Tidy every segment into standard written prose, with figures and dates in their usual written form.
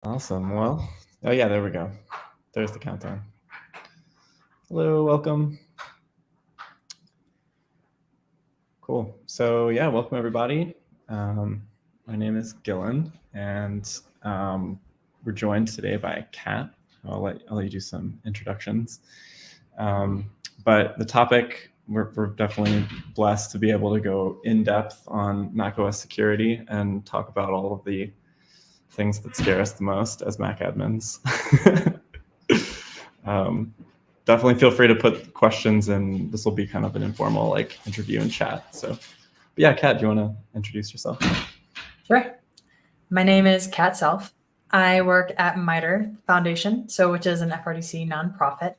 Awesome. Well, oh yeah, there we go. There's the countdown. Hello, welcome. Cool. So yeah, welcome everybody. My name is Gillen, and we're joined today by Kat. I'll let you do some introductions. But the topic, we're definitely blessed to be able to go in depth on macOS security and talk about all of the things that scare us the most as Mac admins. Definitely feel free to put questions in. This will be kind of an informal interview and chat. So, but yeah, Kat, do you want to introduce yourself? Sure. My name is Kat Self. I work at MITRE Foundation, which is an FRDC nonprofit.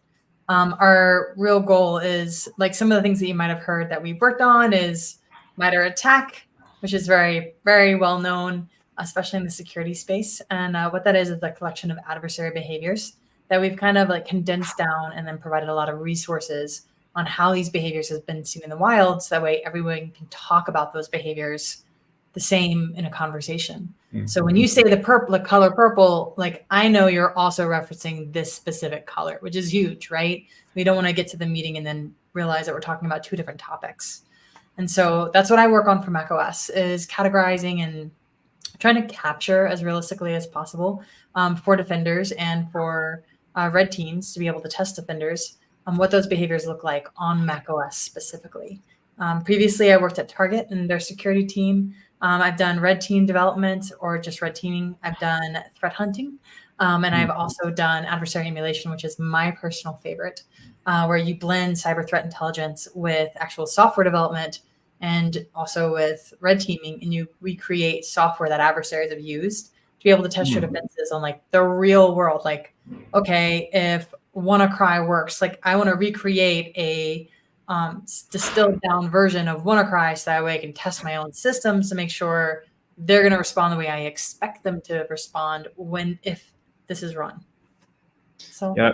Our real goal is, like, some of the things that you might have heard that we've worked on is MITRE ATT&CK, which is very, very well known, especially in the security space. And what that is a collection of adversary behaviors that we've kind of condensed down and then provided a lot of resources on how these behaviors have been seen in the wild. So that way everyone can talk about those behaviors the same in a conversation. Mm-hmm. So when you say the color purple, I know you're also referencing this specific color, which is huge, right? We don't want to get to the meeting and then realize that we're talking about two different topics. And so that's what I work on for macOS, is categorizing and trying to capture as realistically as possible for defenders and for red teams to be able to test defenders what those behaviors look like on macOS specifically. Previously, I worked at Target and their security team. I've done red team development or just red teaming. I've done threat hunting. And I've also done adversary emulation, which is my personal favorite, where you blend cyber threat intelligence with actual software development and also with red teaming, and you recreate software that adversaries have used to be able to test your defenses on the real world. Okay, if WannaCry works, I want to recreate a distilled down version of WannaCry so that way I can test my own systems to make sure they're going to respond the way I expect them to respond if this is run. So yeah,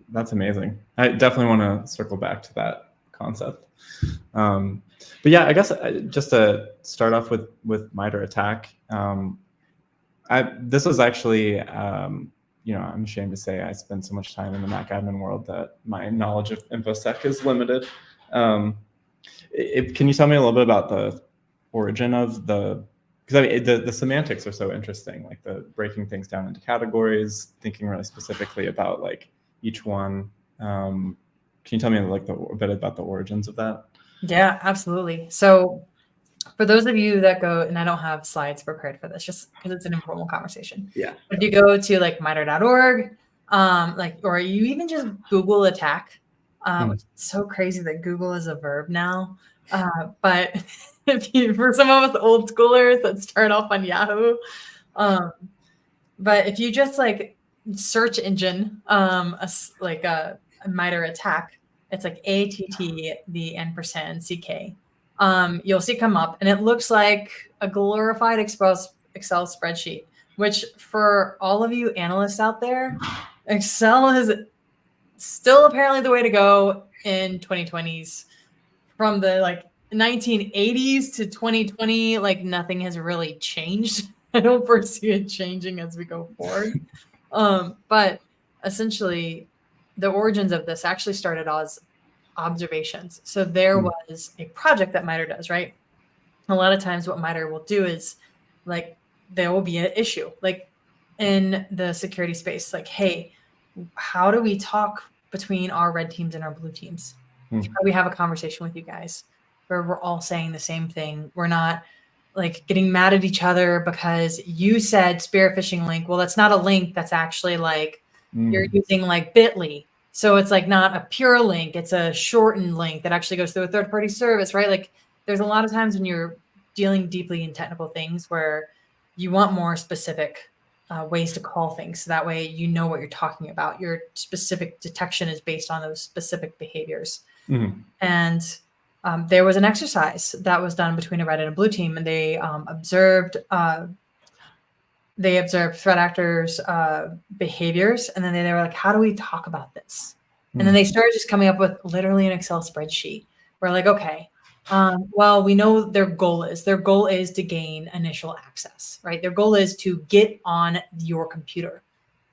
that's amazing. I definitely want to circle back to that concept. But yeah, I guess just to start off with MITRE ATT&CK, this was actually, I'm ashamed to say I spend so much time in the MacAdmin world that my knowledge of InfoSec is limited. Can you tell me a little bit about the origin of because the semantics are so interesting, like the breaking things down into categories, thinking really specifically about each one. Can you tell me a bit about the origins of that? Yeah, absolutely. So for those of you that go, and I don't have slides prepared for this just because it's an informal conversation. Yeah. If you go to mitre.org, or you even just Google attack, it's so crazy that Google is a verb now. But for some of us old schoolers that start off on Yahoo, but if you just search engine, a MITRE ATT&CK, it's ATT, the $CK. You'll see come up, and it looks like a glorified Excel spreadsheet, which for all of you analysts out there, Excel is still apparently the way to go in 2020s. From the 1980s to 2020, nothing has really changed. I don't foresee it changing as we go forward. But essentially, the origins of this actually started as observations. So there was a project that MITRE does, right? A lot of times what MITRE will do is there will be an issue in the security space. Hey, how do we talk between our red teams and our blue teams? How do we have a conversation with you guys where we're all saying the same thing? We're not getting mad at each other because you said spear phishing link. Well, that's not a link. That's actually you're using Bitly. So it's not a pure link. It's a shortened link that actually goes through a third-party service, right? There's a lot of times when you're dealing deeply in technical things where you want more specific ways to call things. So that way you know what you're talking about. Your specific detection is based on those specific behaviors. And there was an exercise that was done between a red and a blue team, and they observed threat actors' behaviors, and then they were how do we talk about this? And then they started just coming up with literally an Excel spreadsheet. We're okay, Well, we know their goal is. Their goal is to gain initial access, right? Their goal is to get on your computer.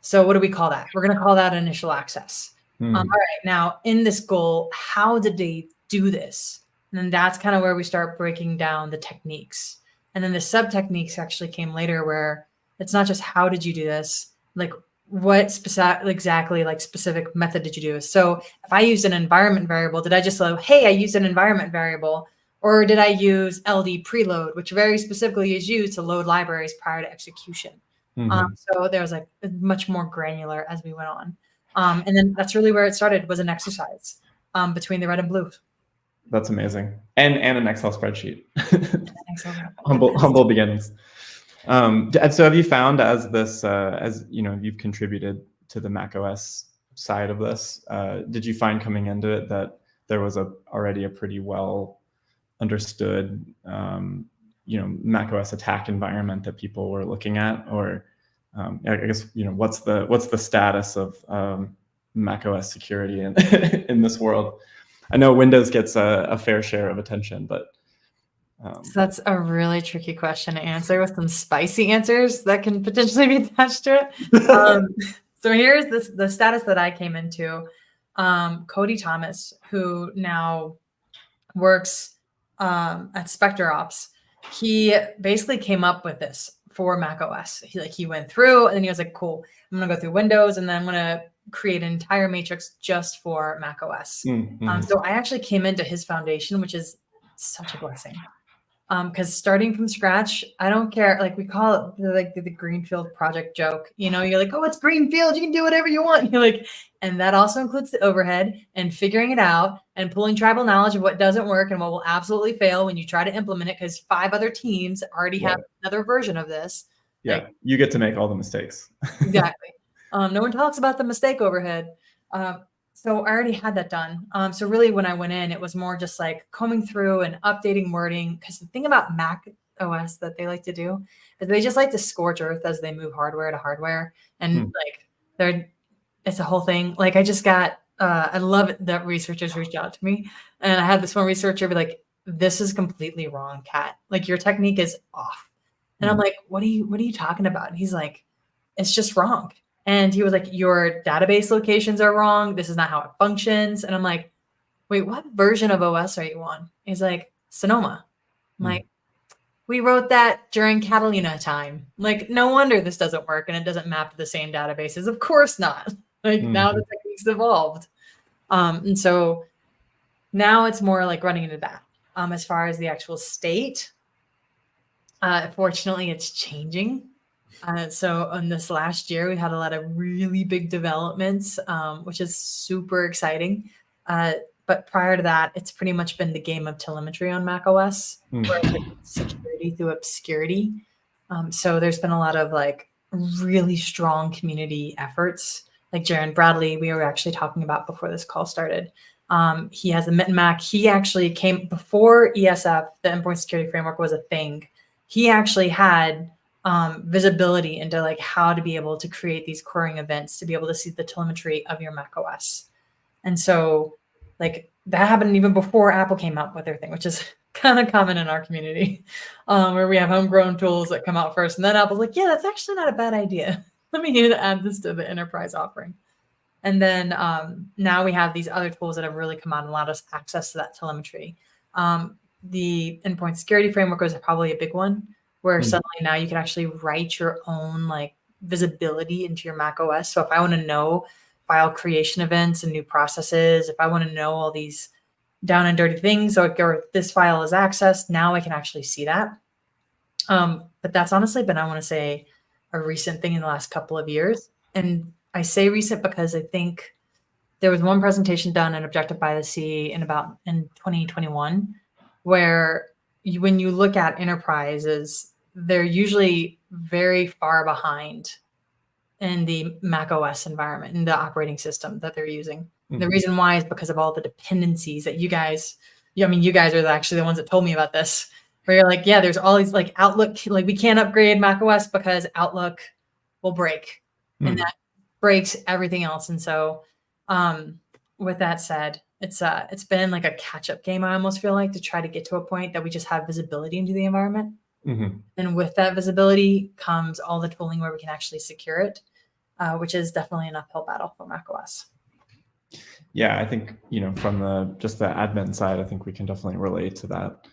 So what do we call that? We're going to call that initial access. All right. Now, in this goal, how did they do this? And then that's kind of where we start breaking down the techniques. And then the sub techniques actually came later, where it's not just how did you do this, like what exactly like specific method did you do? So if I used an environment variable, did I just say, hey, I used an environment variable, or did I use LD preload, which very specifically is used to load libraries prior to execution? So there was like much more granular as we went on. And then that's really where it started, was an exercise between the red and blue. That's amazing. And an Excel spreadsheet. Excel. humble beginnings. So have you found as this, as you know, you've contributed to the macOS side of this, did you find coming into it that there was already a pretty well understood, macOS attack environment that people were looking at? Or I guess, what's the status of macOS security in this world? I know Windows gets a fair share of attention, but so that's a really tricky question to answer with some spicy answers that can potentially be attached to it. So here's the status that I came into. Cody Thomas, who now works at Spectre Ops, he basically came up with this for macOS. He went through and then he was like, cool, I'm gonna go through Windows and then I'm gonna create an entire matrix just for macOS. So I actually came into his foundation, which is such a blessing. Because starting from scratch, I don't care. Like we call it the Greenfield project joke. You're like, oh, it's Greenfield. You can do whatever you want. You're like, and that also includes the overhead and figuring it out and pulling tribal knowledge of what doesn't work and what will absolutely fail when you try to implement it, because 5 other teams already have another version of this. Yeah, you get to make all the mistakes. Exactly. No one talks about the mistake overhead. So I already had that done. So really when I went in, it was more just like combing through and updating wording. Because the thing about Mac OS that they like to do is they just like to scorch earth as they move hardware to hardware. And it's a whole thing. Like I just got, I love it that researchers reached out to me. And I had this one researcher be like, this is completely wrong, Kat. Like your technique is off. And I'm like, what are you talking about? And he's like, it's just wrong. And he was like, your database locations are wrong. This is not how it functions. And I'm like, wait, what version of OS are you on? He's like, Sonoma. I'm like, we wrote that during Catalina time. Like, no wonder this doesn't work and it doesn't map to the same databases. Of course not. Like now the technique's evolved. And so now it's more like running into that. As far as the actual state, fortunately, it's changing. So in this last year, we had a lot of really big developments, which is super exciting. But prior to that, it's pretty much been the game of telemetry on macOS, where it's like security through obscurity. So there's been a lot of like really strong community efforts. Like Jaron Bradley, we were actually talking about before this call started. He has a Mac. He actually came before ESF, the endpoint security framework, was a thing. He actually had visibility into like how to be able to create these querying events to be able to see the telemetry of your macOS. And so like that happened even before Apple came out with their thing, which is kind of common in our community, where we have homegrown tools that come out first. And then Apple's like, yeah, that's actually not a bad idea. Let me add this to the enterprise offering. And then now we have these other tools that have really come out and allowed us access to that telemetry. The endpoint security framework was probably a big one, where suddenly now you can actually write your own like visibility into your Mac OS. So if I want to know file creation events and new processes, if I want to know all these down and dirty things, or this file is accessed, now I can actually see that. But that's honestly been, I want to say, a recent thing in the last couple of years. And I say recent because I think there was one presentation done in Objective by the Sea in 2021, where when you look at enterprises, they're usually very far behind in the Mac OS environment, in the operating system that they're using. The reason why is because of all the dependencies that you guys are actually the ones that told me about this, where you're like, yeah, there's all these like Outlook, like we can't upgrade Mac OS because Outlook will break and that breaks everything else. And so with that said, it's been like a catch-up game, I almost feel like, to try to get to a point that we just have visibility into the environment. Mm-hmm. And with that visibility comes all the tooling where we can actually secure it, which is definitely an uphill battle for macOS. Yeah, I think, from just the admin side, I think we can definitely relate to that.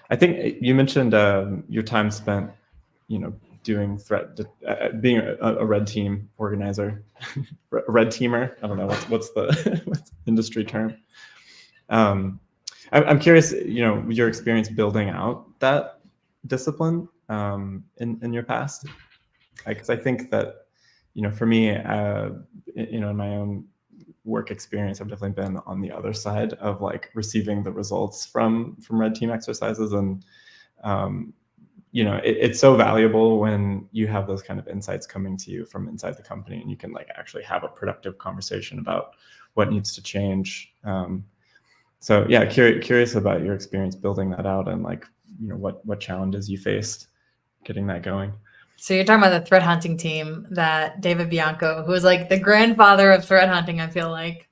I think you mentioned your time spent, doing being a red team organizer, a red teamer. I don't know what's the what's the industry term. I'm curious, your experience building out that discipline in your past, because I think that, for me, in my own work experience, I've definitely been on the other side of like receiving the results from red team exercises, and it's so valuable when you have those kind of insights coming to you from inside the company, and you can like actually have a productive conversation about what needs to change. So yeah, curious about your experience building that out, and like, what challenges you faced getting that going. So you're talking about the threat hunting team that David Bianco, who is like the grandfather of threat hunting, I feel like.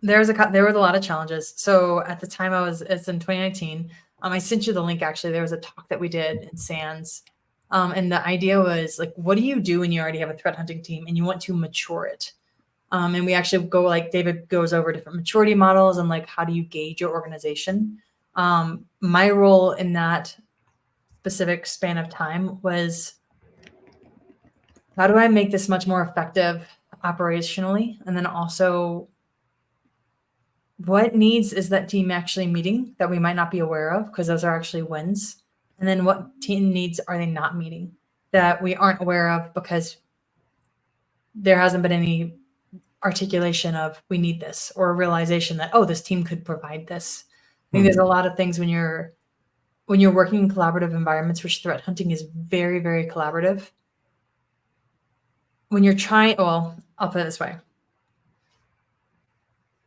There was a lot of challenges. So at the time it's in 2019. I sent you the link, actually. There was a talk that we did in SANS. And the idea was like, what do you do when you already have a threat hunting team and you want to mature it? And we actually go, like, David goes over different maturity models and like, how do you gauge your organization? My role in that specific span of time was, how do I make this much more effective operationally? And then also, what needs is that team actually meeting that we might not be aware of, because those are actually wins? And then what team needs are they not meeting that we aren't aware of because there hasn't been any articulation of we need this, or a realization that, oh, this team could provide this. I think there's a lot of things when you're working in collaborative environments, which threat hunting is very, very collaborative. When you're trying, well, I'll put it this way.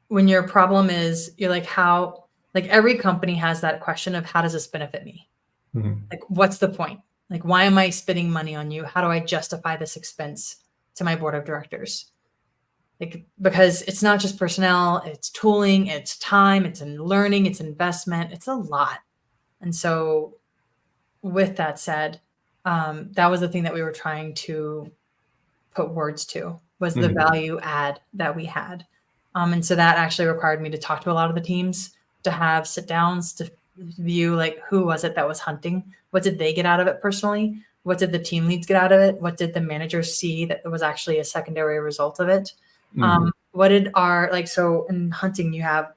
When your problem is, you're like, how, like every company has that question of, how does this benefit me? Mm-hmm. Like, what's the point? Like, why am I spending money on you? How do I justify this expense to my board of directors? Like, because it's not just personnel, it's tooling, it's time, it's in learning, it's investment, it's a lot. And so with that said, that was the thing that we were trying to put words to, was the value add that we had. And so that actually required me to talk to a lot of the teams, to have sit downs, to view like, who was it that was hunting? What did they get out of it personally? What did the team leads get out of it? What did the managers see that was actually a secondary result of it? What did so in hunting, you have, I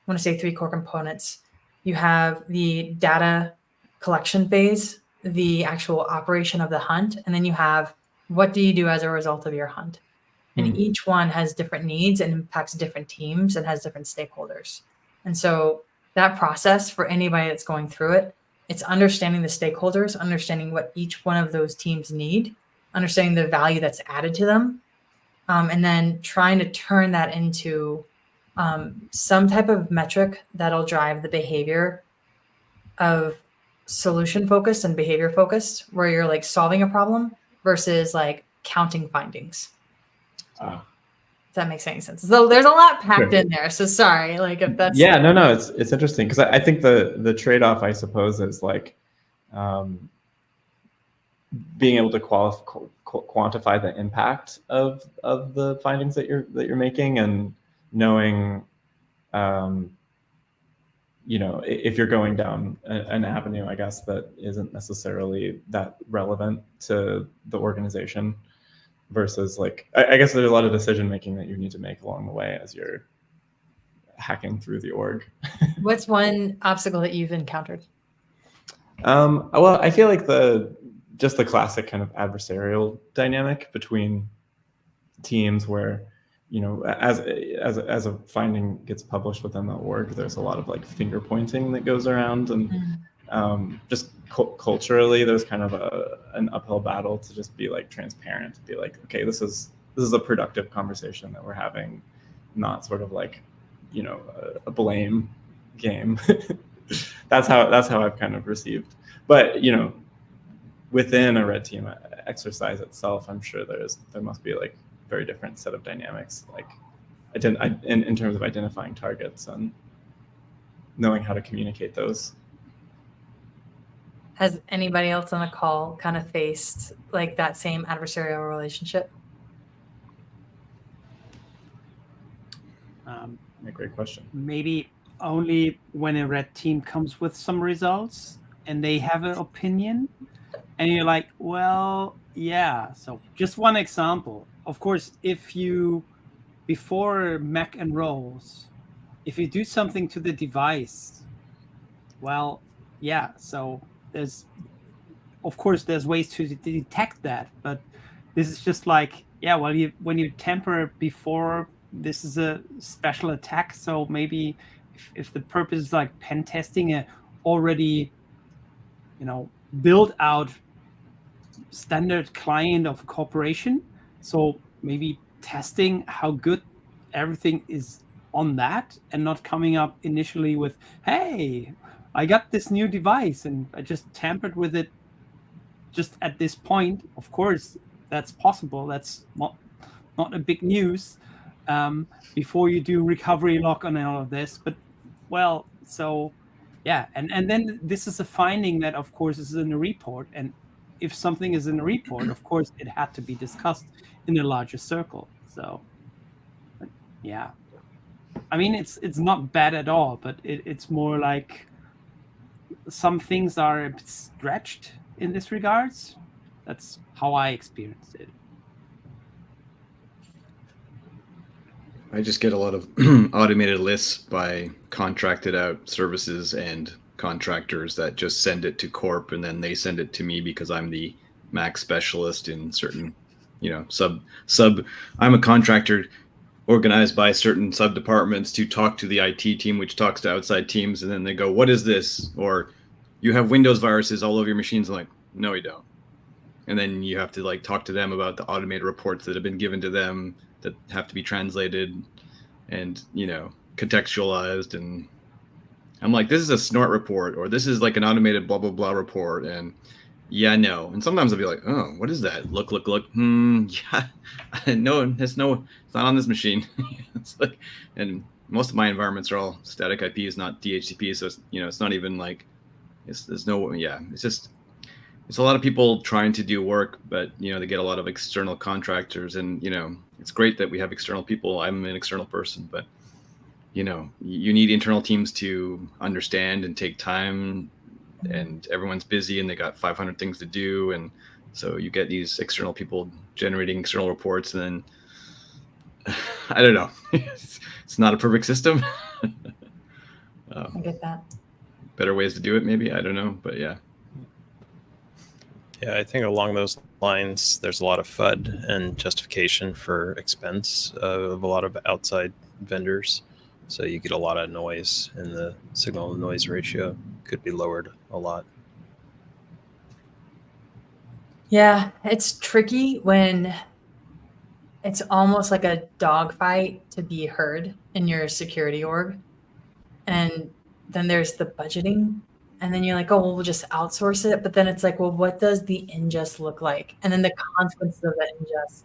want to say, 3 core components. You have the data collection phase, the actual operation of the hunt, and then you have, what do you do as a result of your hunt? And each one has different needs and impacts different teams and has different stakeholders. And so that process, for anybody that's going through it, it's understanding the stakeholders, understanding what each one of those teams need, understanding the value that's added to them, and then trying to turn that into some type of metric that'll drive the behavior of solution focused and behavior focused, where you're like solving a problem versus like counting findings. If that makes any sense. So there's a lot packed in there. So sorry, like if that's no, it's interesting, because I think the trade-off, I suppose, is like being able to quantify the impact of the findings that you're making, and knowing if you're going down an avenue, I guess, that isn't necessarily that relevant to the organization, versus like, I guess there's a lot of decision making that you need to make along the way as you're hacking through the org. What's one obstacle that you've encountered? Well, I feel like just the classic kind of adversarial dynamic between teams, where, as a finding gets published within the org, there's a lot of like finger pointing that goes around, and just culturally, there's kind of an uphill battle to just be like transparent, to be like, okay, this is a productive conversation that we're having, not sort of like, a blame game. That's how I've kind of received. But within a red team exercise itself, I'm sure there must be like very different set of dynamics, like in terms of identifying targets and knowing how to communicate those. Has anybody else on the call kind of faced like that same adversarial relationship? A great question. Maybe only when a red team comes with some results and they have an opinion, and you're like, well, yeah. So just one example. Of course, if you, before Mac enrolls, if you do something to the device, well, yeah. So there's ways to detect that, but this is just like, yeah, well, when you tamper before, this is a special attack. So maybe if the purpose is like pen testing a already, built out standard client of a corporation, so maybe testing how good everything is on that, and not coming up initially with, hey, I got this new device and I just tampered with it just at this point. Of course, that's possible. That's not a big news. Before you do recovery lock on all of this, but well, so yeah, and then this is a finding that, of course, is in a report, and if something is in a report, of course, it had to be discussed in a larger circle. So, yeah, I mean, it's not bad at all, but it's more like some things are a bit stretched in this regards. That's how I experienced it. I just get a lot of automated lists by contracted out services and contractors that just send it to Corp, and then they send it to me because I'm the Mac specialist in certain, sub. I'm a contractor organized by certain sub departments to talk to the IT team, which talks to outside teams, and then they go, "What is this?" Or, "You have Windows viruses all over your machines." I'm like, "No, we don't." And then you have to like talk to them about the automated reports that have been given to them that have to be translated and, contextualized. And I'm like, this is a snort report, or this is like an automated blah, blah, blah report. And yeah, no. And sometimes I'll be like, oh, what is that? Look. Yeah, no, it's not on this machine. It's like, and most of my environments are all static IPs, not DHCP. So it's, it's not even like, it's just, it's a lot of people trying to do work, but, they get a lot of external contractors, and, it's great that we have external people. I'm an external person, but, you need internal teams to understand and take time, and everyone's busy and they got 500 things to do. And so you get these external people generating external reports, and then I don't know, it's not a perfect system. I get that. Better ways to do it, maybe. I don't know, but yeah. Yeah, I think along those lines, there's a lot of FUD and justification for expense of a lot of outside vendors. So you get a lot of noise, and the signal to noise ratio could be lowered a lot. Yeah, it's tricky when it's almost like a dogfight to be heard in your security org. And then there's the budgeting. And then you're like, oh, well, we'll just outsource it. But then it's like, well, what does the ingest look like? And then the consequences of that ingest.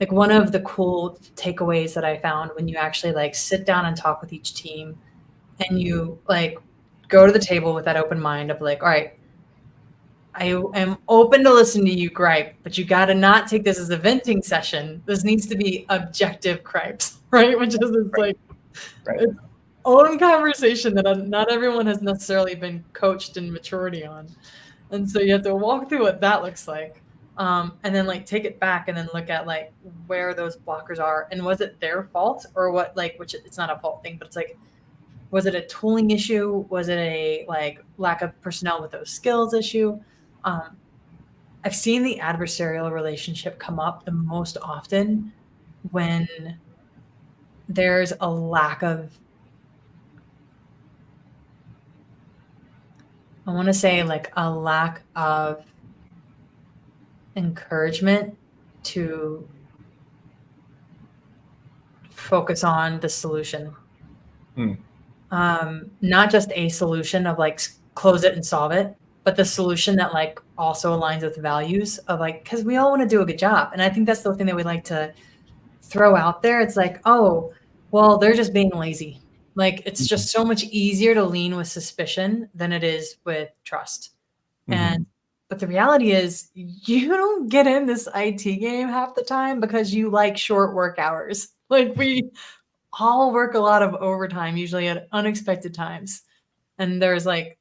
Like, one of the cool takeaways that I found when you actually like sit down and talk with each team, and you like go to the table with that open mind of like, all right, I am open to listen to you gripe, but you got to not take this as a venting session. This needs to be objective gripes, right? Which is this, like, its own conversation that not everyone has necessarily been coached in maturity on. And so you have to walk through what that looks like. And then like take it back and then look at like where those blockers are, and was it their fault or what, like, which it's not a fault thing, but it's like, was it a tooling issue? Was it a like lack of personnel with those skills issue? I've seen the adversarial relationship come up the most often when there's a lack of, I want to say like a lack of encouragement to focus on the solution. Not just a solution of like close it and solve it, but the solution that like also aligns with values of like, because we all want to do a good job. And I think that's the thing that we like to throw out there, it's like, oh, well, they're just being lazy. Like, it's just so much easier to lean with suspicion than it is with trust. And but the reality is you don't get in this IT game half the time because you like short work hours. Like, we all work a lot of overtime, usually at unexpected times. And there's like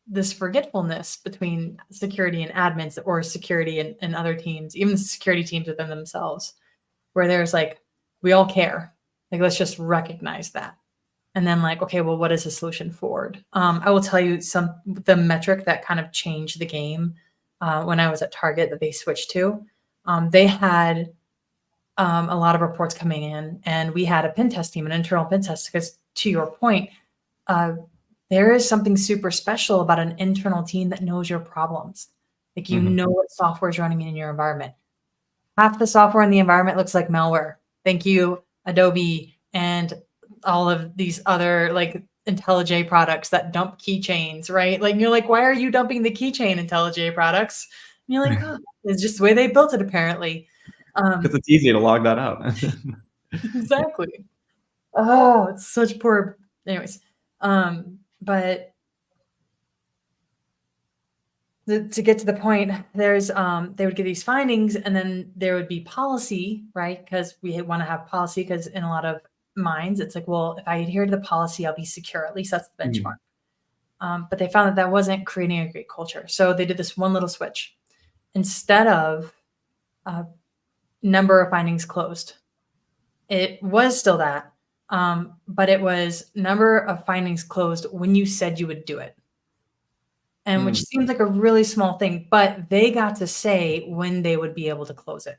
this forgetfulness between security and admins, or security and other teams, even security teams within themselves, where there's like, we all care. Like, let's just recognize that. And then like, okay, well, what is the solution forward? I will tell you the metric that kind of changed the game when I was at Target that they switched to. They had a lot of reports coming in, and we had a pen test team, an internal pen test, because to your point, there is something super special about an internal team that knows your problems. Like, you know what software is running in your environment. Half the software in the environment looks like malware. Thank you, Adobe, and all of these other like IntelliJ products that dump keychains, right? Like, you're like, why are you dumping the keychain, IntelliJ products? And you're like, oh, it's just the way they built it, apparently. Because it's easy to log that out. Exactly. Oh, it's such poor. Anyways, but to get to the point, there's they would get these findings, and then there would be policy, right? Because we want to have policy, because in a lot of minds, it's like, well, if I adhere to the policy, I'll be secure. At least that's the benchmark. But they found that wasn't creating a great culture. So they did this one little switch. Instead of number of findings closed, it was still that, but it was number of findings closed when you said you would do it. And which seems like a really small thing, but they got to say when they would be able to close it.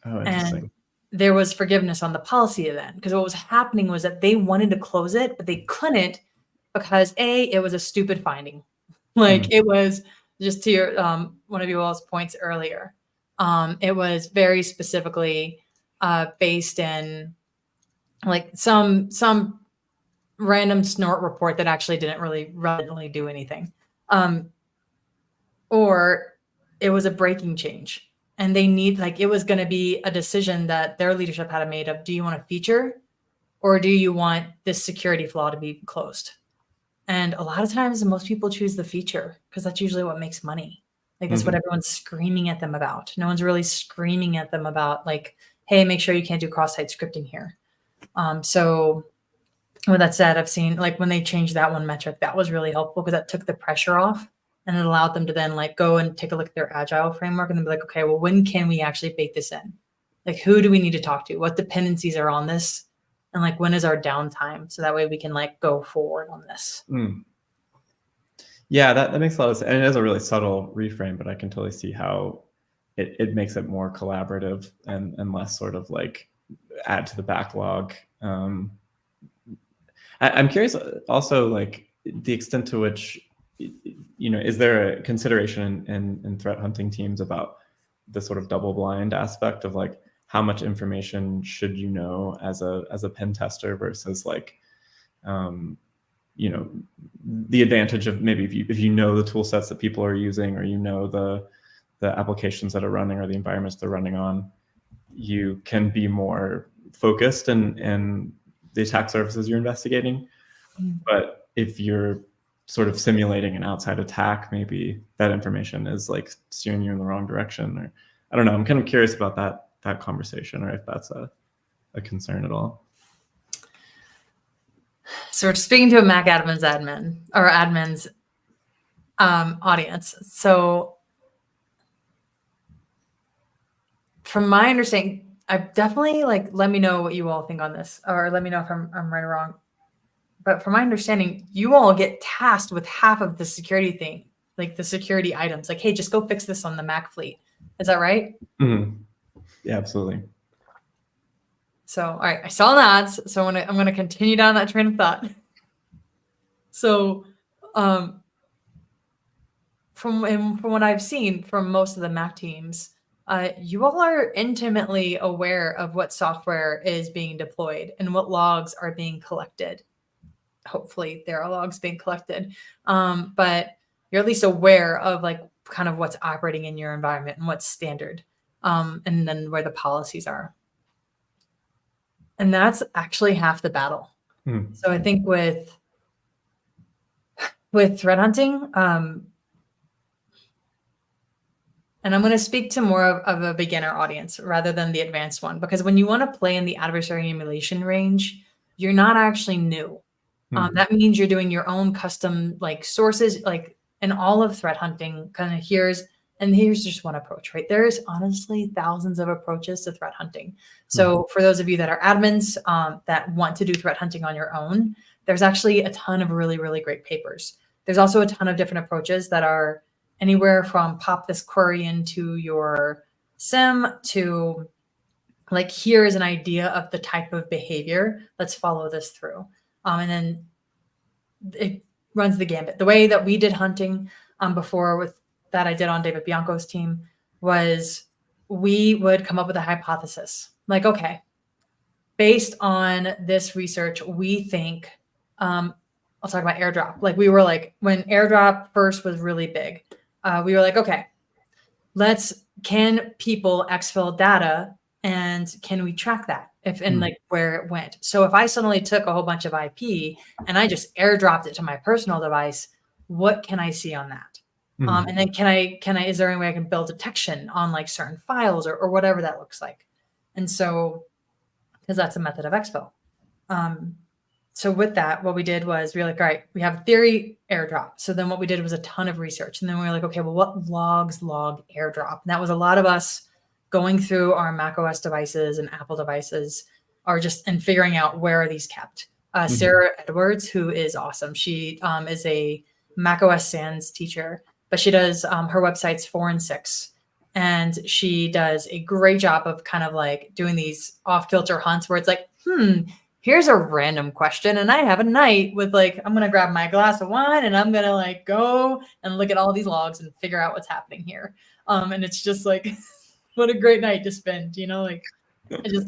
Oh, interesting. And there was forgiveness on the policy then, because what was happening was that they wanted to close it, but they couldn't, because it was a stupid finding. Like, it was, just to your one of you all's points earlier, it was very specifically based in like some random snort report that actually didn't really do anything. Or it was a breaking change, and they need, like, it was going to be a decision that their leadership had made of, do you want a feature, or do you want this security flaw to be closed? And a lot of times most people choose the feature, because that's usually what makes money. Like, that's what everyone's screaming at them about. No one's really screaming at them about, like, hey, make sure you can't do cross-site scripting here. So with that said, I've seen, like, when they changed that one metric, that was really helpful, because that took the pressure off, and it allowed them to then like go and take a look at their agile framework and then be like, okay, well, when can we actually bake this in? Like, who do we need to talk to? What dependencies are on this? And like, when is our downtime? So that way we can like go forward on this. Yeah, that makes a lot of sense. And it is a really subtle reframe, but I can totally see how it makes it more collaborative and less sort of like add to the backlog. I'm curious also, like, the extent to which, is there a consideration in threat hunting teams about the sort of double blind aspect of like, how much information should you know as a pen tester versus like, the advantage of maybe if you know the tool sets that people are using, or the applications that are running, or the environments they're running on, you can be more focused in the attack surfaces you're investigating. But if you're sort of simulating an outside attack, maybe that information is like steering you in the wrong direction, or I don't know. I'm kind of curious about that conversation, or if that's a concern at all. So we're speaking to a MacAdmin's admin's audience. So from my understanding, I've definitely, like, let me know what you all think on this, or let me know if I'm right or wrong. But from my understanding, you all get tasked with half of the security thing, like the security items. Like, hey, just go fix this on the Mac fleet. Is that right? Yeah, absolutely. So, all right, I saw that. So I'm gonna continue down that train of thought. So, from what I've seen from most of the Mac teams, you all are intimately aware of what software is being deployed and what logs are being collected. Hopefully there are logs being collected, but you're at least aware of like kind of what's operating in your environment and what's standard, and then where the policies are. And that's actually half the battle. So I think with threat hunting, and I'm going to speak to more of a beginner audience rather than the advanced one, because when you want to play in the adversary emulation range, you're not actually new. That means you're doing your own custom like sources, like in all of threat hunting. Kind of here's just one approach, right? There's honestly thousands of approaches to threat hunting. So for those of you that are admins that want to do threat hunting on your own, there's actually a ton of really, really great papers. There's also a ton of different approaches that are anywhere from pop this query into your SIM to like, here is an idea of the type of behavior. Let's follow this through. And then it runs the gambit. The way that we did hunting before with that I did on David Bianco's team was we would come up with a hypothesis. Like, okay, based on this research, we think, I'll talk about airdrop. Like we were like, when airdrop first was really big, we were like, okay, can people exfil data and can we track that and like where it went? So if I suddenly took a whole bunch of IP and I just airdropped it to my personal device, what can I see on that? And then can I, is there any way I can build detection on like certain files or whatever that looks like? And so, because that's a method of exfil. So with that, what we did was we were like, all right, we have theory airdrop. So then what we did was a ton of research. And then we were like, okay, well, what logs log airdrop? And that was a lot of us going through our macOS devices and Apple devices and figuring out where are these kept. Sarah Edwards, who is awesome. She is a macOS Sans teacher, but she does her websites 4 and 6. And she does a great job of kind of like doing these off-kilter hunts where it's like, here's a random question. And I have a night with like, I'm going to grab my glass of wine and I'm going to like go and look at all these logs and figure out what's happening here. And it's just like, what a great night to spend, you know, like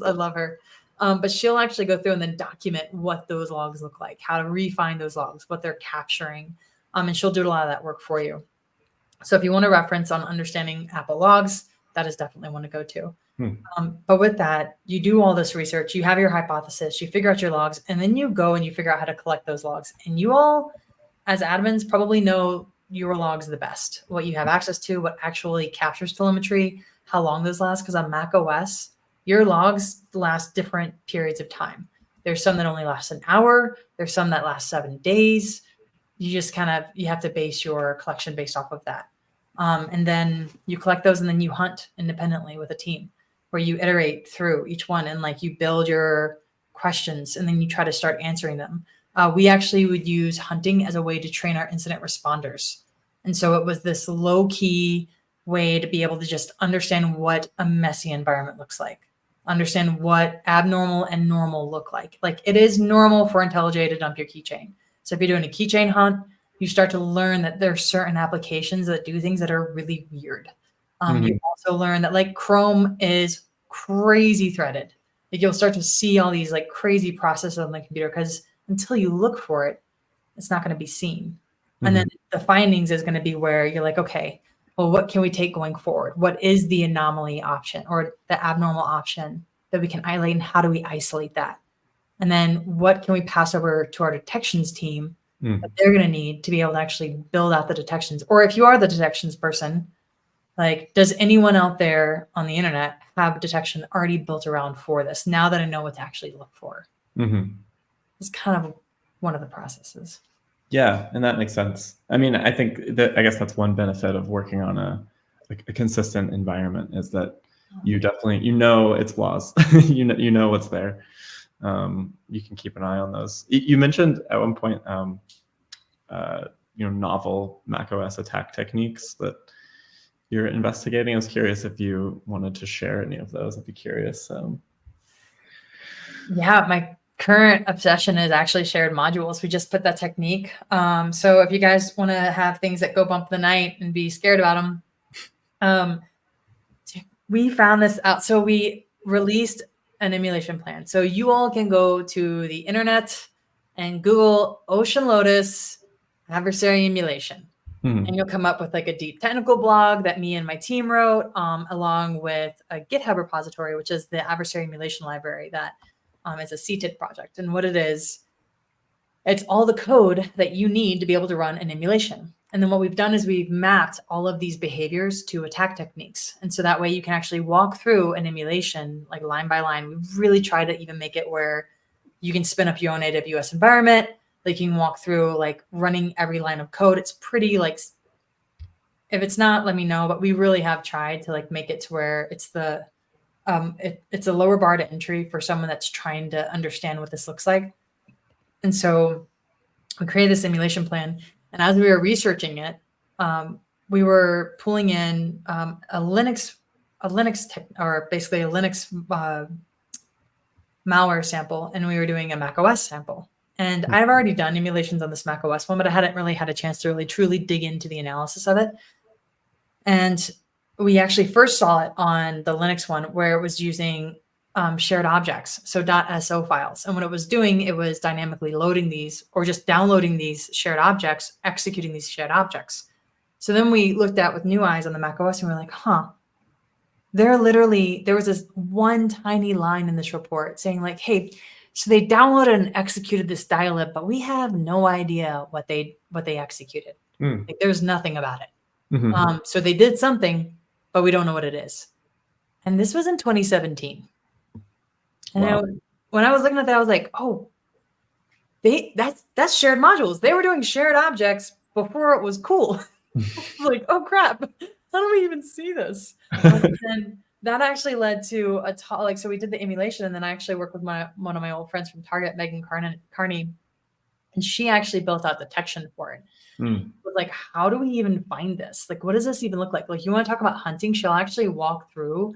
I love her. But she'll actually go through and then document what those logs look like, how to refine those logs, what they're capturing. And she'll do a lot of that work for you. So if you want a reference on understanding Apple logs, that is definitely one to go to. But with that, you do all this research, you have your hypothesis, you figure out your logs, and then you go and you figure out how to collect those logs. And you all, as admins, probably know your logs the best, what you have access to, what actually captures telemetry, how long those last. Because on Mac OS, your logs last different periods of time. There's some that only last an hour. There's some that last 7 days. You just you have to base your collection based off of that. And then you collect those and then you hunt independently with a team where you iterate through each one and like you build your questions and then you try to start answering them. We actually would use hunting as a way to train our incident responders. And so it was this low key way to be able to just understand what a messy environment looks like, understand what abnormal and normal look like. Like it is normal for IntelliJ to dump your keychain. So if you're doing a keychain hunt, you start to learn that there are certain applications that do things that are really weird. You also learn that like Chrome is crazy threaded. Like you'll start to see all these like crazy processes on the computer because until you look for it, it's not going to be seen. And then the findings is going to be where you're like, okay, well, what can we take going forward? What is the anomaly option or the abnormal option that we can isolate and how do we isolate that? And then what can we pass over to our detections team that they're going to need to be able to actually build out the detections? Or if you are the detections person, like, does anyone out there on the internet have detection already built around for this? Now that I know what to actually look for, it's kind of one of the processes. Yeah, and that makes sense. I mean, I think I guess that's one benefit of working on a consistent environment is that you definitely it's flaws. you know what's there. You can keep an eye on those. You mentioned at one point, novel macOS attack techniques that you're investigating. I was curious if you wanted to share any of those. I'd be curious. Yeah, my current obsession is actually shared modules. We just put that technique. So if you guys want to have things that go bump the night and be scared about them, we found this out. So we released an emulation plan. So you all can go to the internet and Google Ocean Lotus adversary emulation. And you'll come up with like a deep technical blog that me and my team wrote, along with a GitHub repository, which is the adversary emulation library that It's a CTID project. And what it is, it's all the code that you need to be able to run an emulation. And then what we've done is we've mapped all of these behaviors to attack techniques. And so that way you can actually walk through an emulation like line by line. We've really tried to even make it where you can spin up your own AWS environment. Like you can walk through like running every line of code. It's pretty like, if it's not, let me know. But we really have tried to like make it to where it's the it's a lower bar to entry for someone that's trying to understand what this looks like. And so we created this simulation plan. And as we were researching it, we were pulling in a Linux malware sample, and we were doing a macOS sample. And I've already done emulations on this macOS one, but I hadn't really had a chance to really truly dig into the analysis of it. And we actually first saw it on the Linux one where it was using shared objects, so .so files. And what it was doing, it was dynamically loading these or just downloading these shared objects, executing these shared objects. So then we looked at with new eyes on the macOS and we're like, there was this one tiny line in this report saying like, hey, so they downloaded and executed this dialib, but we have no idea what they executed. Like, there's nothing about it. Mm-hmm. So they did something, but we don't know what it is. And this was in 2017. And Wow. when I was looking at that, I was like, oh, that's shared modules. They were doing shared objects before it was cool. Like, oh crap, how do we even see this? And then that actually led to so we did the emulation, and then I actually worked with one of my old friends from Target, Megan Carney, and she actually built out detection for it. But like, how do we even find this? Like, what does this even look like? Like, you want to talk about hunting? She'll actually walk through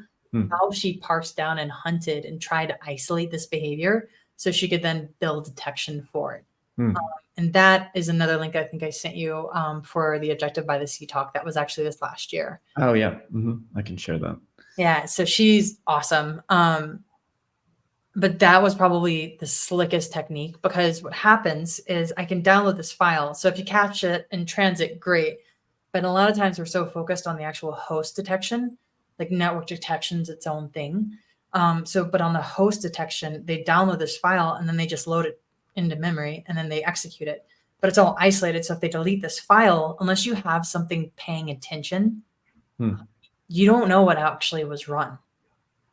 how she parsed down and hunted and tried to isolate this behavior so she could then build detection for it. And that is another link I think I sent you for the Objective by the Sea talk. That was actually this last year. Oh, yeah. I can share that. Yeah, so she's awesome. But that was probably the slickest technique, because what happens is I can download this file. So if you catch it in transit, great. But a lot of times we're so focused on the actual host detection, like network detection is its own thing. But on the host detection, they download this file and then they just load it into memory and then they execute it. But it's all isolated. So if they delete this file, unless you have something paying attention, you don't know what actually was run.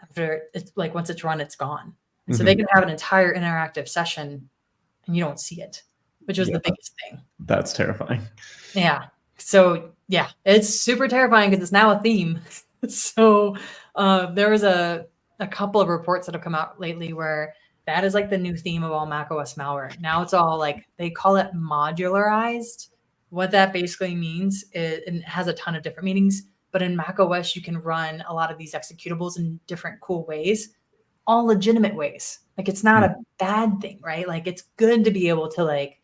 After it's like, once it's run, it's gone. And so they can have an entire interactive session and you don't see it, which was the biggest thing. That's terrifying. Yeah. So yeah, it's super terrifying because it's now a theme. So there was a couple of reports that have come out lately where that is like the new theme of all macOS malware. Now it's all like, they call it modularized. What that basically means is, and it has a ton of different meanings, but in macOS, you can run a lot of these executables in different cool ways, all legitimate ways. Like, it's not a bad thing, right? Like, it's good to be able to like,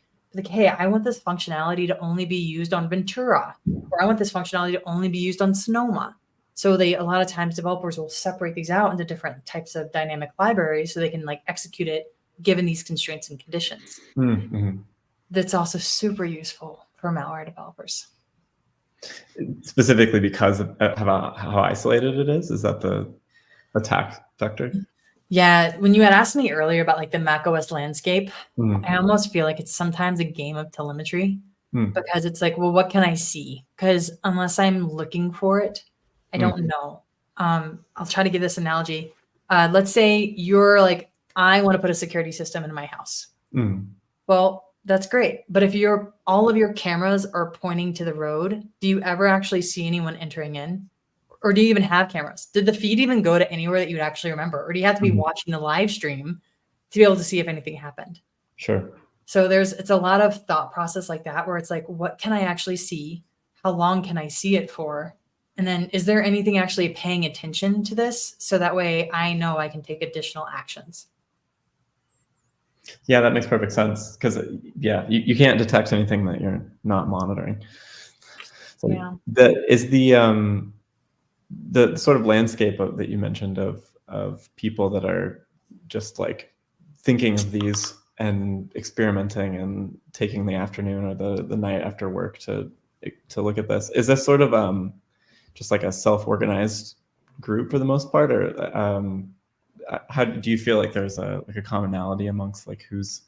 hey, I want this functionality to only be used on Ventura, or I want this functionality to only be used on Sonoma. So a lot of times developers will separate these out into different types of dynamic libraries so they can like execute it given these constraints and conditions. That's also super useful for malware developers. Specifically because of how isolated it is? Is that the attack vector? Yeah, when you had asked me earlier about like the macOS landscape, I almost feel like it's sometimes a game of telemetry, because it's like, well, what can I see? Because unless I'm looking for it, I don't know. I'll try to give this analogy. Let's say you're like, I want to put a security system in my house. Well, that's great. But if all of your cameras are pointing to the road, do you ever actually see anyone entering in? Or do you even have cameras? Did the feed even go to anywhere that you would actually remember? Or do you have to be watching the live stream to be able to see if anything happened? Sure. So it's a lot of thought process like that, where it's like, what can I actually see? How long can I see it for? And then is there anything actually paying attention to this? So that way I know I can take additional actions. Yeah, that makes perfect sense. Because you can't detect anything that you're not monitoring. So the sort of landscape that you mentioned of people that are just like thinking of these and experimenting and taking the afternoon or the night after work to look at this. Is this sort of just like a self-organized group for the most part, or how do you feel like there's a commonality amongst like who's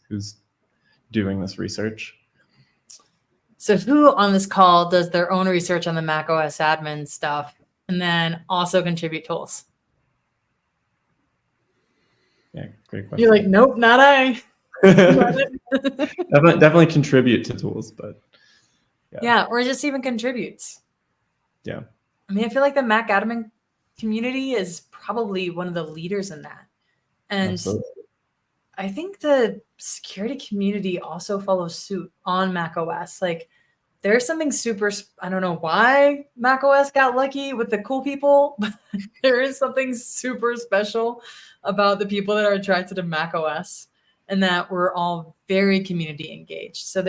doing this research? So who on this call does their own research on the Mac OS admin stuff and then also contribute tools? Yeah, great question. You're like, nope, not I. definitely contribute to tools, but yeah, or just even contributes. Yeah. I mean, I feel like the MacAdmin community is probably one of the leaders in that. And Absolutely. I think the security community also follows suit on Mac OS. Like there's something super, I don't know why Mac OS got lucky with the cool people, but there is something super special about the people that are attracted to Mac OS, and that we're all very community engaged. So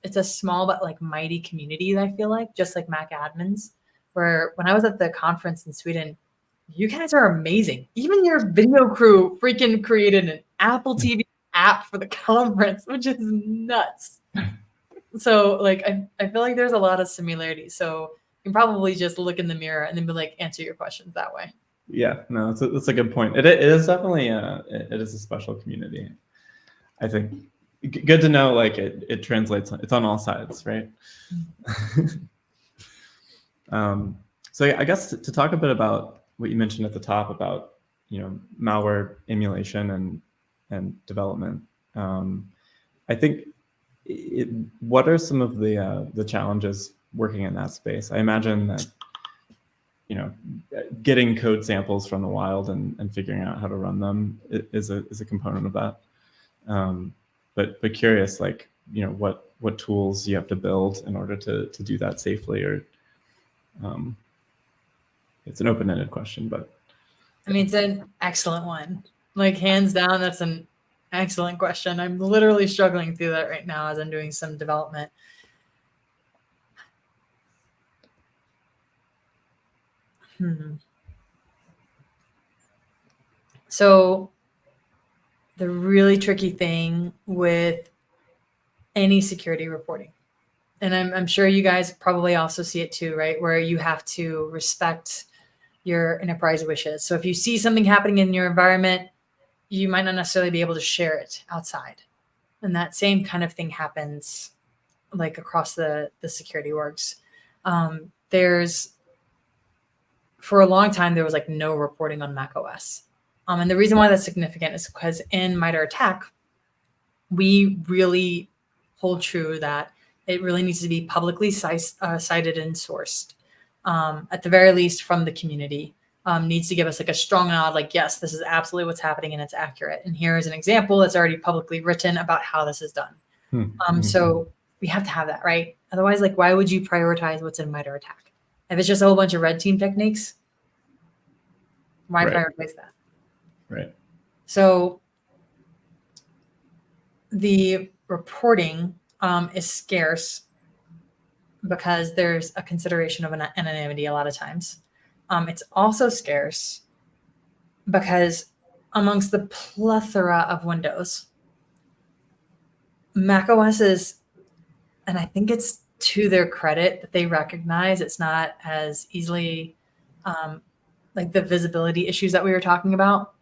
it's a small but like mighty community, I feel like, just like MacAdmins, where when I was at the conference in Sweden, you guys are amazing. Even your video crew freaking created an Apple TV app for the conference, which is nuts. So like, I feel like there's a lot of similarities. So you can probably just look in the mirror and then be like, answer your questions that way. Yeah, no, that's a good point. It is definitely it is a special community. I think good to know, like it translates, it's on all sides, right? So yeah, I guess to talk a bit about what you mentioned at the top about, malware emulation and development. I think what are some of the challenges working in that space? I imagine that, getting code samples from the wild and figuring out how to run them is a component of that. But curious, like, what tools you have to build in order to do that safely, or it's an open-ended question, but I mean, it's an excellent one. Like hands down, that's an excellent question. I'm literally struggling through that right now as I'm doing some development. So the really tricky thing with any security reporting, and I'm sure you guys probably also see it too, right? Where you have to respect your enterprise wishes. So if you see something happening in your environment, you might not necessarily be able to share it outside. And that same kind of thing happens like across the security orgs. For a long time, there was like no reporting on Mac OS. And the reason why that's significant is because in MITRE ATT&CK, we really hold true that it really needs to be publicly cited and sourced, at the very least from the community. Needs to give us like a strong nod, like, yes, this is absolutely what's happening and it's accurate. And here is an example that's already publicly written about how this is done. So we have to have that, right? Otherwise, like, why would you prioritize what's in MITRE ATT&CK? If it's just a whole bunch of red team techniques, why prioritize that? Right. So the reporting is scarce because there's a consideration of anonymity a lot of times. It's also scarce because amongst the plethora of Windows, macOS is, and I think it's to their credit that they recognize it's not as easily like the visibility issues that we were talking about.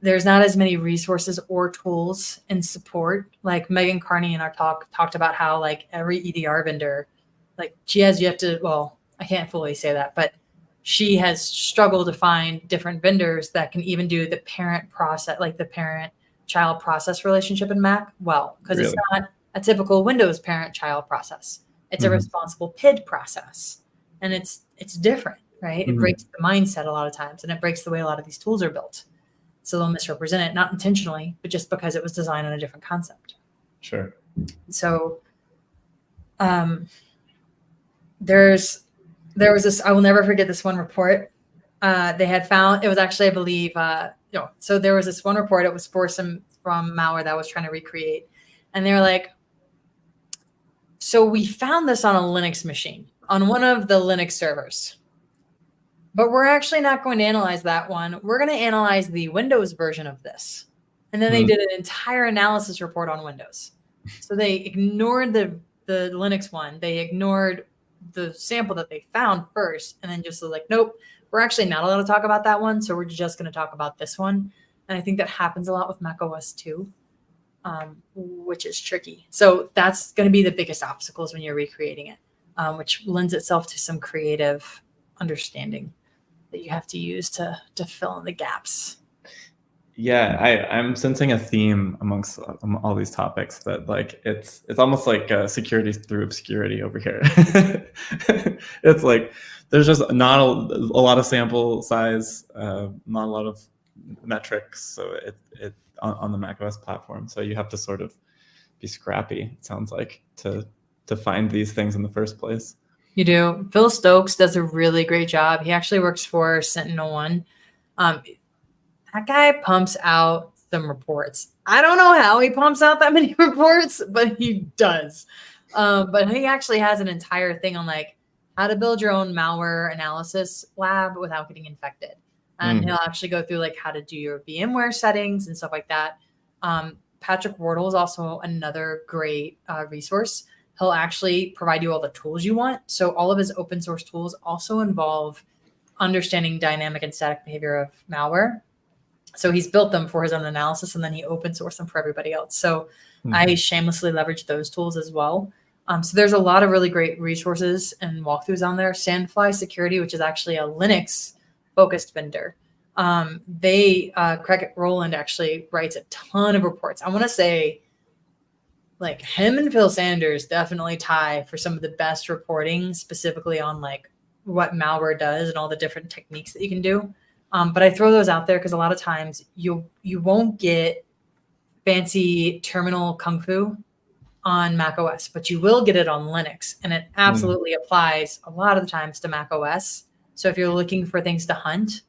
There's not as many resources or tools and support. Like Megan Carney in our talk talked about how like every EDR vendor, like she has yet to, well, I can't fully say that, but she has struggled to find different vendors that can even do the parent process, like the parent-child process relationship in Mac well, because it's not a typical Windows parent-child process. It's a responsible PID process, and it's different, right? It breaks the mindset a lot of times, and it breaks the way a lot of these tools are built. So they'll misrepresent it, not intentionally, but just because it was designed on a different concept. Sure. So there was this, I will never forget this one report. They had found, it was actually, I believe, so there was this one report, it was for from malware that was trying to recreate. And they were like, so we found this on a Linux machine, on one of the Linux servers. But we're actually not going to analyze that one. We're going to analyze the Windows version of this. And then they did an entire analysis report on Windows. So they ignored the Linux one. They ignored the sample that they found first, and then just was like, nope, we're actually not allowed to talk about that one. So we're just going to talk about this one. And I think that happens a lot with macOS too, which is tricky. So that's going to be the biggest obstacles when you're recreating it, which lends itself to some creative understanding that you have to use to fill in the gaps. Yeah, I'm sensing a theme amongst all these topics that like it's almost like security through obscurity over here. It's like there's just not a lot of sample size, not a lot of metrics. So it on the macOS platform. So you have to sort of be scrappy. It sounds like to find these things in the first place. You do. Phil Stokes does a really great job. He actually works for SentinelOne. That guy pumps out some reports. I don't know how he pumps out that many reports, but he does. But he actually has an entire thing on like how to build your own malware analysis lab without getting infected. And he'll actually go through like how to do your VMware settings and stuff like that. Patrick Wardle is also another great resource. He'll actually provide you all the tools you want. So all of his open source tools also involve understanding dynamic and static behavior of malware. So he's built them for his own analysis, and then he open sourced them for everybody else. So I shamelessly leverage those tools as well. So there's a lot of really great resources and walkthroughs on there. Sandfly Security, which is actually a Linux-focused vendor. Craig Rowland actually writes a ton of reports. I want to say like him and Phil Sanders definitely tie for some of the best reporting specifically on like what malware does and all the different techniques that you can do. But I throw those out there because a lot of times you won't get fancy terminal kung fu on macOS, but you will get it on Linux. And it absolutely applies a lot of the times to macOS. So if you're looking for things to hunt,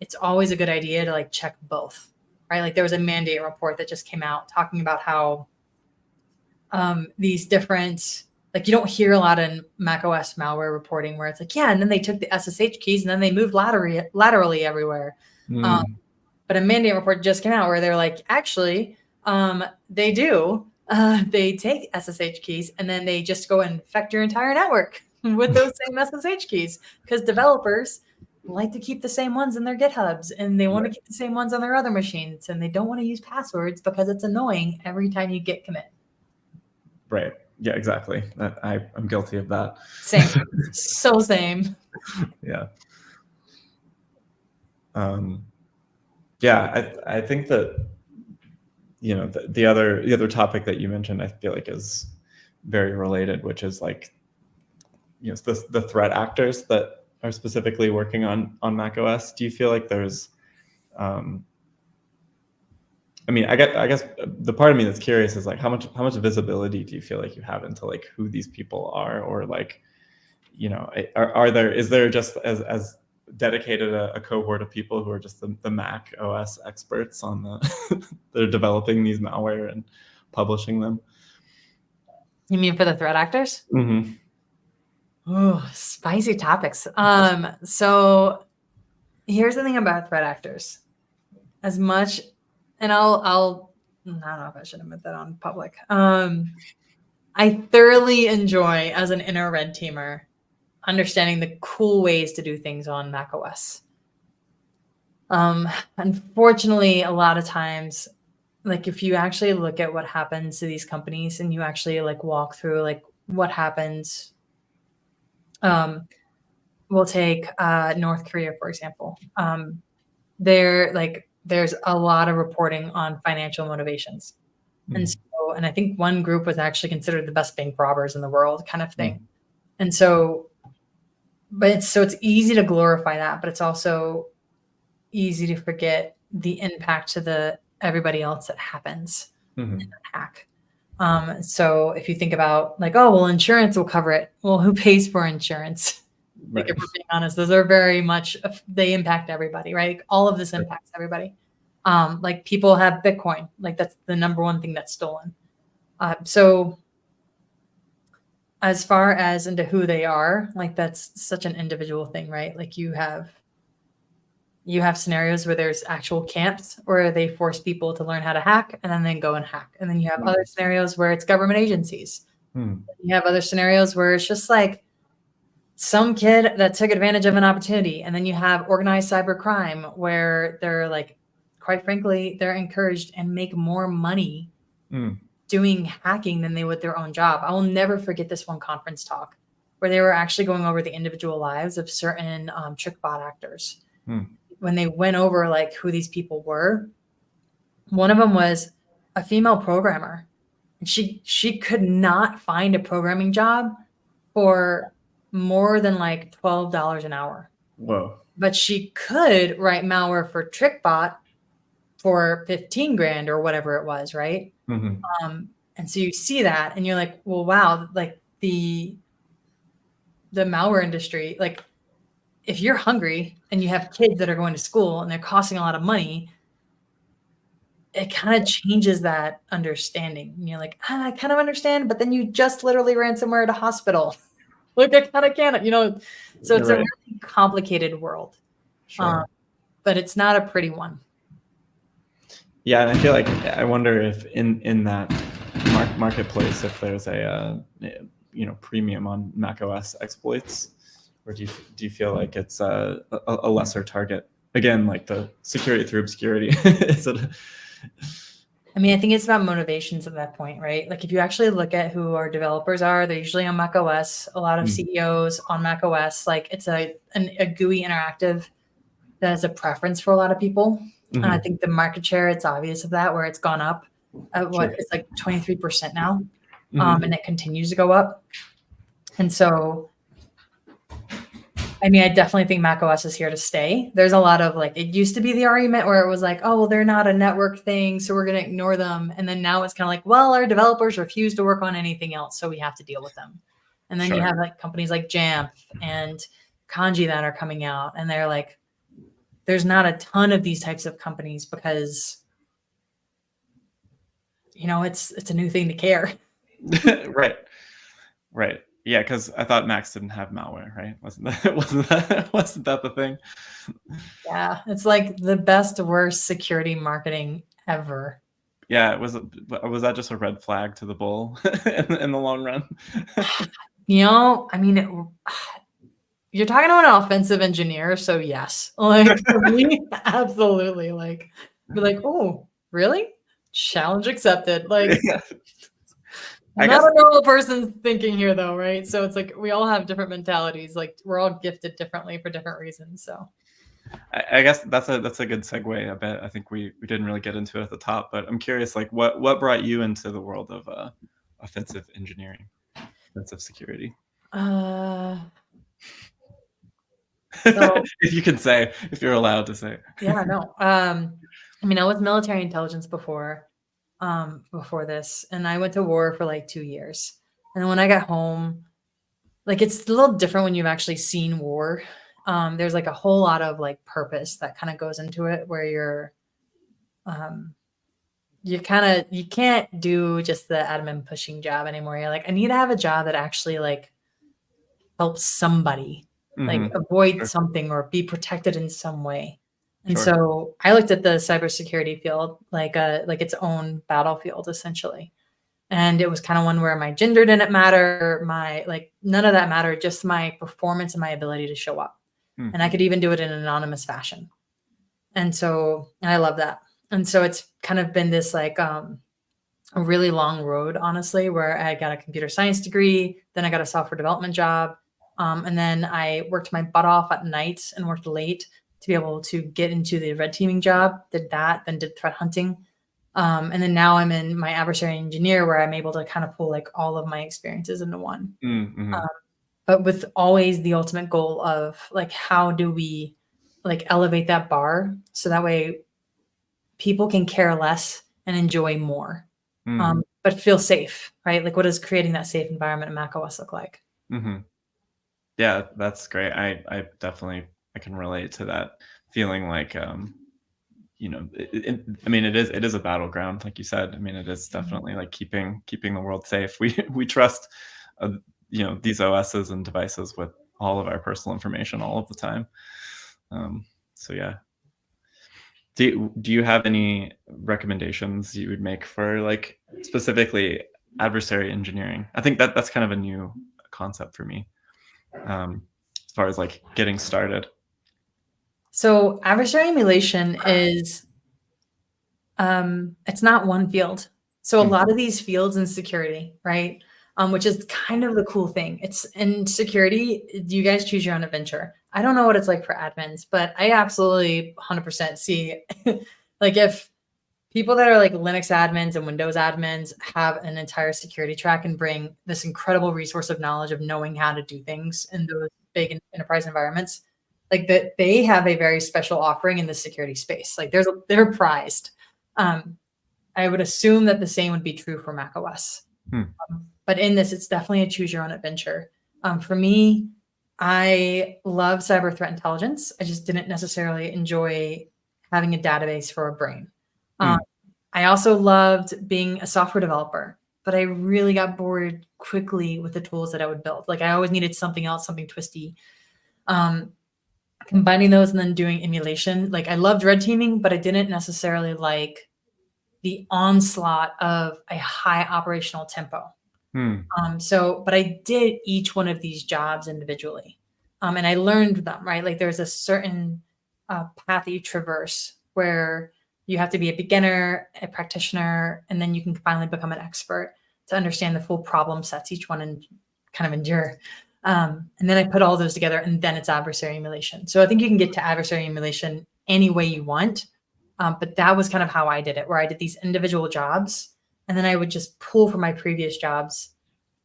it's always a good idea to like check both, right? Like there was a mandate report that just came out talking about how these different, like you don't hear a lot in macOS malware reporting where it's like, yeah, and then they took the SSH keys and then they moved laterally everywhere. But a mandate report just came out where they're like, actually, they do. They take SSH keys and then they just go and infect your entire network with those same SSH keys because developers like to keep the same ones in their GitHubs and they want to keep the same ones on their other machines and they don't want to use passwords because it's annoying every time you git commit. Right. Yeah, exactly. I'm guilty of that. Same. So same. Yeah. Yeah, I think that, you know, the other topic that you mentioned, I feel like is very related, which is like, you know, the threat actors that are specifically working on macOS. Do you feel like there's, I mean, I guess the part of me that's curious is like how much visibility do you feel like you have into like who these people are, or like, you know, is there just as dedicated a cohort of people who are just the Mac OS experts on they're developing these malware and publishing them? You mean for the threat actors? Mm-hmm. Oh, spicy topics. So here's the thing about threat actors. As much, and I don't know if I should admit that on public. I thoroughly enjoy as an inner red teamer understanding the cool ways to do things on macOS. Unfortunately, a lot of times, like if you actually look at what happens to these companies and you actually like walk through like what happens, we'll take North Korea, for example. There's a lot of reporting on financial motivations. And I think one group was actually considered the best bank robbers in the world kind of thing. And so, it's easy to glorify that, but it's also easy to forget the impact to everybody else that happens in that hack. So if you think about like, oh, well, insurance will cover it. Well, who pays for insurance? Right. Like if we're being honest, those are very much, they impact everybody, right? All of this impacts everybody. Like people have Bitcoin, like that's the number one thing that's stolen. So as far as into who they are, like that's such an individual thing, right? Like you have scenarios where there's actual camps where they force people to learn how to hack and then go and hack. And then you have other scenarios where it's government agencies. You have other scenarios where it's just like some kid that took advantage of an opportunity. And then you have organized cyber crime where they're like quite frankly, they're encouraged and make more money doing hacking than they would their own job. I will never forget this one conference talk where they were actually going over the individual lives of certain TrickBot actors. When they went over like who these people were, one of them was a female programmer. And she could not find a programming job for more than like $12 an hour. Whoa. But she could write malware for TrickBot for 15 grand or whatever it was, right? And so you see that and you're like, well, wow, like the malware industry, like if you're hungry and you have kids that are going to school and they're costing a lot of money, it kind of changes that understanding. And you're like, I kind of understand, but then you just literally ransomware at a hospital. Like I kind of can't, you know, so it's a really complicated world, but it's not a pretty one. Yeah, and I feel like I wonder if in that marketplace, if there's a premium on macOS exploits, or do you feel like it's a lesser target? Again, like the security through obscurity. I mean, I think it's about motivations at that point, right? Like if you actually look at who our developers are, they're usually on macOS. A lot of CEOs on macOS, like it's a GUI interactive that is a preference for a lot of people. And I think the market share, it's obvious of that, where it's gone up. It's like 23% now, and it continues to go up. And so, I mean, I definitely think macOS is here to stay. There's a lot of like, it used to be the argument where it was like, oh, well, they're not a network thing, so we're going to ignore them. And then now it's kind of like, well, our developers refuse to work on anything else, so we have to deal with them. And then you have like companies like Jamf and Kanji that are coming out, and they're like, there's not a ton of these types of companies because, you know, it's a new thing to care. Right. Yeah, because I thought Macs didn't have malware, right? Wasn't that the thing? Yeah, it's like the best worst security marketing ever. Yeah, was that just a red flag to the bull in the long run? You know, I mean, you're talking to an offensive engineer, so yes, like for me, absolutely. Like, be like, oh, really? Challenge accepted. Like, not a normal person's thinking here, though, right? So it's like we all have different mentalities. Like, we're all gifted differently for different reasons. So, I guess that's a good segue. I bet. I think we didn't really get into it at the top, but I'm curious, like, what brought you into the world of offensive engineering, offensive security? So, if you can say, if you're allowed to say. Yeah, no. I mean, I was military intelligence before this, and I went to war for like 2 years. And then when I got home, like it's a little different when you've actually seen war. There's like a whole lot of like purpose that kind of goes into it, where you can't do just the admin pushing job anymore. You're like, I need to have a job that actually like helps somebody. Like avoid something or be protected in some way. And so I looked at the cybersecurity field like its own battlefield, essentially. And it was kind of one where my gender didn't matter, none of that mattered, just my performance and my ability to show up. And I could even do it in an anonymous fashion. And so I love that. And so it's kind of been this like a really long road, honestly, where I got a computer science degree, then I got a software development job. And then I worked my butt off at nights and worked late to be able to get into the red teaming job, did that, then did threat hunting. And then now I'm in my adversary engineer, where I'm able to kind of pull like all of my experiences into one. But with always the ultimate goal of like, how do we like elevate that bar so that way people can care less and enjoy more, but feel safe, right? Like, what does creating that safe environment in macOS look like? Yeah, that's great. I definitely I can relate to that feeling like you know, I mean, it is a battleground, like you said. I mean, it is definitely like keeping the world safe. We trust you know, these OSs and devices with all of our personal information all of the time. So yeah. Do you have any recommendations you would make for like specifically adversary engineering? I think that's kind of a new concept for me. As far as like getting started. So adversary emulation is It's not one field. So a lot of these fields in security, right? Which is kind of the cool thing. It's in security, you guys choose your own adventure. I don't know what it's like for admins, but I absolutely 100% see like if people that are like Linux admins and Windows admins have an entire security track and bring this incredible resource of knowledge of knowing how to do things in those big enterprise environments, like that they have a very special offering in the security space. Like they're prized. I would assume that the same would be true for macOS. But in this, it's definitely a choose your own adventure. For me, I love cyber threat intelligence. I just didn't necessarily enjoy having a database for a brain. I also loved being a software developer, but I really got bored quickly with the tools that I would build. Like I always needed something else, something twisty. Combining those and then doing emulation. Like I loved red teaming, but I didn't necessarily like the onslaught of a high operational tempo. But I did each one of these jobs individually. And I learned them, right? Like there's a certain path you traverse where you have to be a beginner, a practitioner, and then you can finally become an expert to understand the full problem sets each one and kind of endure. And then I put all those together and then it's adversary emulation. So I think you can get to adversary emulation any way you want. But that was kind of how I did it, where I did these individual jobs and then I would just pull from my previous jobs,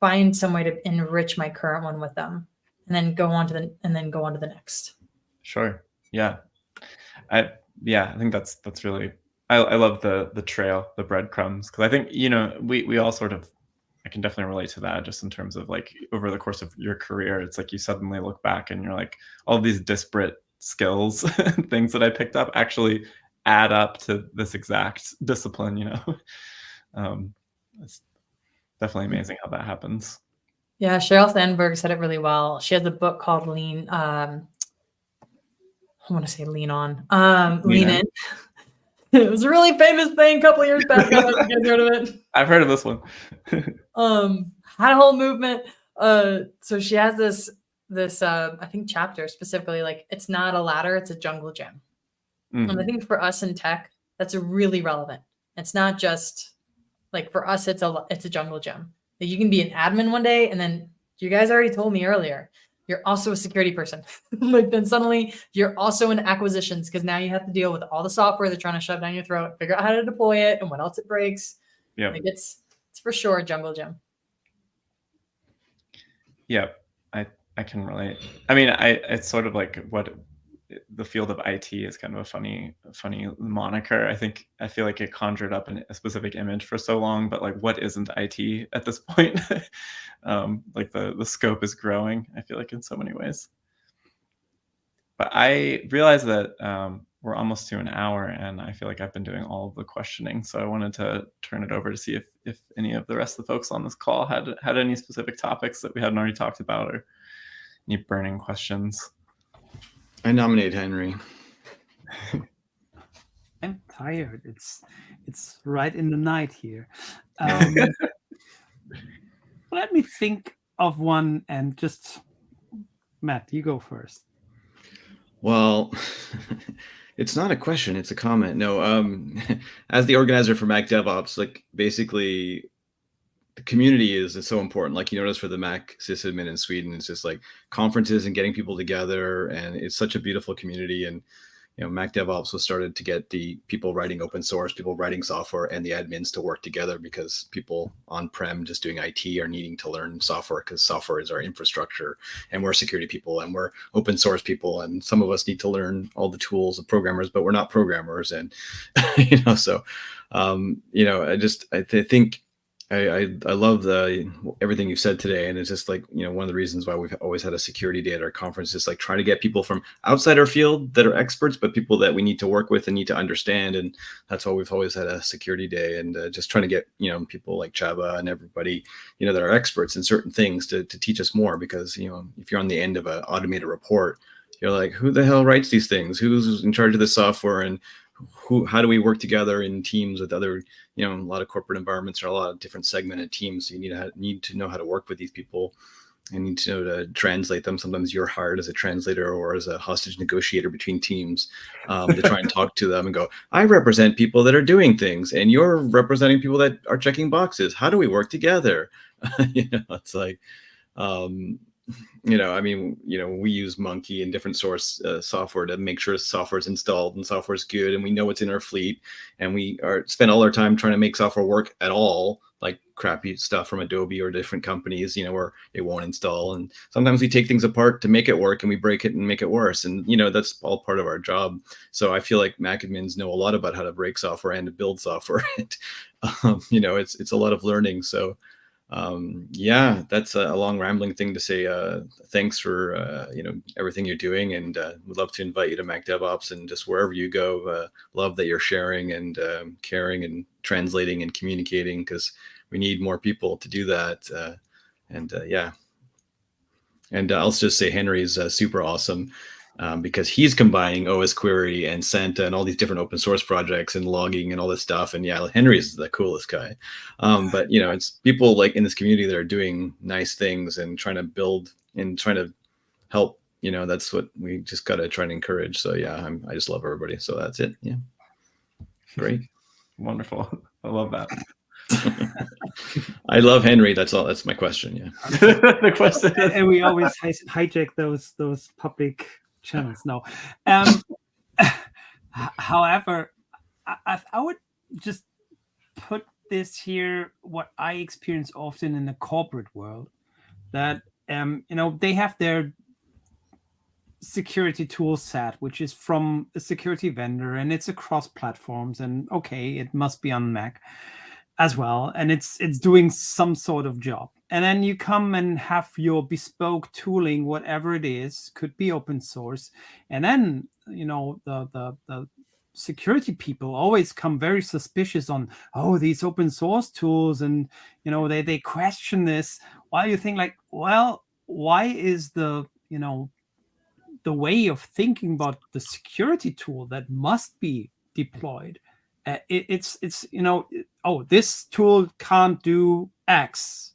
find some way to enrich my current one with them, and then go on to the next. Sure. Yeah. I think that's really, I love the trail, the breadcrumbs, because I think, we all sort of, I can definitely relate to that just in terms of like over the course of your career, it's like you suddenly look back and you're like, all these disparate skills, things that I picked up actually add up to this exact discipline, It's definitely amazing how that happens. Yeah, Sheryl Sandberg said it really well. She has a book called Lean. I want to say Lean On. Lean In. It was a really famous thing a couple of years back. I don't know if you guys heard of it. I've heard of this one. Had a whole movement. So she has this I think chapter specifically, like it's not a ladder, it's a jungle gym. And I think for us in tech, that's really relevant. It's not just like for us, it's a jungle gym. Like you can be an admin one day, and then you guys already told me earlier, you're also a security person. Like then suddenly you're also in acquisitions because now you have to deal with all the software they're trying to shove down your throat, figure out how to deploy it and what else it breaks. Yeah, like it's for sure a jungle gym. Yeah, I can relate. I mean, it's sort of like what the field of IT is kind of a funny moniker. I feel like it conjured up a specific image for so long, but like what isn't IT at this point? Like the scope is growing, I feel like in so many ways. But I realize that we're almost to an hour and I feel like I've been doing all of the questioning. So I wanted to turn it over to see if any of the rest of the folks on this call had any specific topics that we hadn't already talked about or any burning questions. I nominate Henry. I'm tired. It's right in the night here. Let me think of one and just Matt, you go first. Well, it's not a question, it's a comment. No, as the organizer for Mac DevOps, like basically the community is so important. Like you notice for the Mac sysadmin in Sweden, it's just like conferences and getting people together, and it's such a beautiful community. And Mac DevOps was started to get the people writing open source, people writing software, and the admins to work together because people on-prem just doing IT are needing to learn software because software is our infrastructure, and we're security people and we're open source people, and some of us need to learn all the tools of programmers, but we're not programmers, and so I think. I love everything you said today, and it's just like one of the reasons why we've always had a security day at our conference is like trying to get people from outside our field that are experts, but people that we need to work with and need to understand, and that's why we've always had a security day, and just trying to get people like Chaba and everybody that are experts in certain things to teach us more, because if you're on the end of an automated report, you're like, who the hell writes these things? Who's in charge of the software? And how do we work together in teams with other, a lot of corporate environments are a lot of different segmented teams. So you need to know how to work with these people. need to know to translate them. Sometimes you're hired as a translator or as a hostage negotiator between teams to try and talk to them and go, I represent people that are doing things and you're representing people that are checking boxes. How do we work together? It's like, I mean, we use Monkey and different source software to make sure software is installed and software is good, and we know what's in our fleet, and we spend all our time trying to make software work at all, like crappy stuff from Adobe or different companies, where it won't install. And sometimes we take things apart to make it work and we break it and make it worse. And, that's all part of our job. So I feel like MacAdmins know a lot about how to break software and to build software. It's a lot of learning. So that's a long rambling thing to say. Thanks for everything you're doing, and would love to invite you to Mac DevOps and just wherever you go. Love that you're sharing and caring and translating and communicating, because we need more people to do that. And I'll just say Henry's super awesome. Because he's combining OS Query and Santa and all these different open source projects and logging and all this stuff. And Henry is the coolest guy. But it's people like in this community that are doing nice things and trying to build and trying to help. That's what we just got to try and encourage. So I just love everybody. So that's it. Yeah, great, wonderful. I love that. I love Henry. That's all. That's my question. Yeah. The question. And we always hijack those public channels. No. However, I would just put this here, what I experience often in the corporate world, that they have their security tool set, which is from a security vendor, and it's across platforms, and okay, it must be on Mac as well, and it's doing some sort of job. And then you come and have your bespoke tooling, whatever it is, could be open source. And then, the security people always come very suspicious on, these open source tools. And, they question this. While you think like, well, why is the way of thinking about the security tool that must be deployed? It's this tool can't do X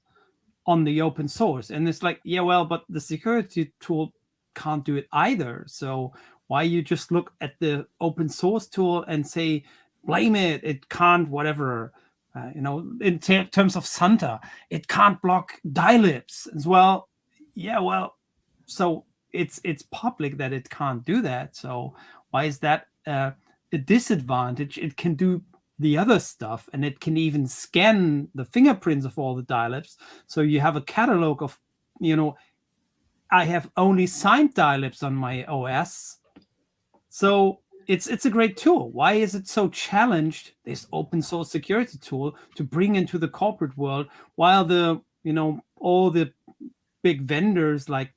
on the open source, and it's like, but the security tool can't do it either. So why you just look at the open source tool and say, blame it can't whatever, in terms of Santa, it can't block dilibs as well. So it's public that it can't do that. So why is that a disadvantage? It can do the other stuff, and it can even scan the fingerprints of all the dilibs. So you have a catalog of, I have only signed dilibs on my OS. So it's a great tool. Why is it so challenged, this open source security tool, to bring into the corporate world, while the, all the big vendors, like,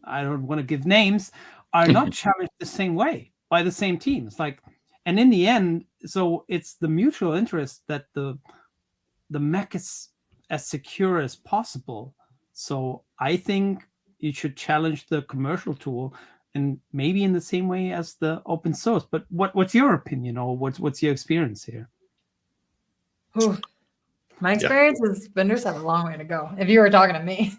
I don't want to give names, are not challenged the same way by the same teams? Like, and in the end, so it's the mutual interest that the Mac is as secure as possible. So I think you should challenge the commercial tool, and maybe in the same way as the open source. But what's your opinion, or what's your experience here? Ooh, my experience is vendors have a long way to go. If you were talking to me.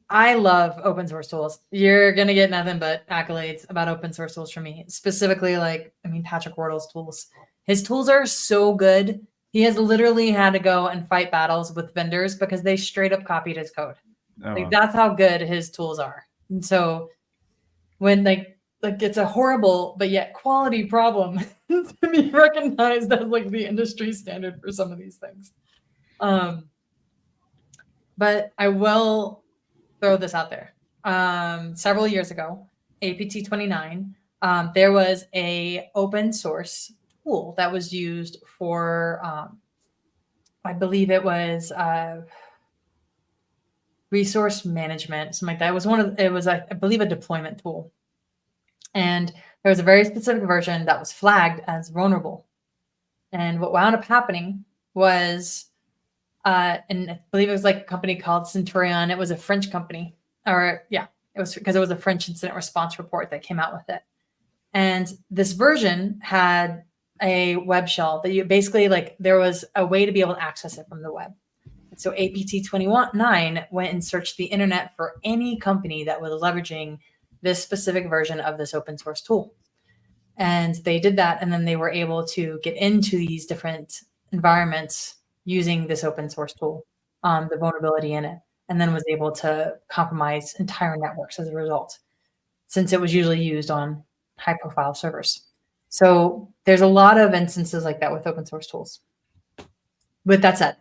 I love open source tools. You're going to get nothing but accolades about open source tools from me. Specifically, Patrick Wardle's tools. His tools are so good. He has literally had to go and fight battles with vendors because they straight up copied his code. That's how good his tools are. And so when it's a horrible but yet quality problem to be recognized as the industry standard for some of these things. But I will throw this out there. Several years ago, APT 29, there was a open source tool that was used for, I believe it was resource management, something like that. It was I believe a deployment tool. And there was a very specific version that was flagged as vulnerable. And what wound up happening was, and I believe it was a company called Centurion. It was a French company, it was because it was a French incident response report that came out with it. And this version had a web shell that you basically there was a way to be able to access it from the web. So APT 29 went and searched the internet for any company that was leveraging this specific version of this open source tool. And they did that, and then they were able to get into these different environments using this open source tool, the vulnerability in it, and then was able to compromise entire networks as a result, since it was usually used on high profile servers. So there's a lot of instances like that with open source tools. With that said,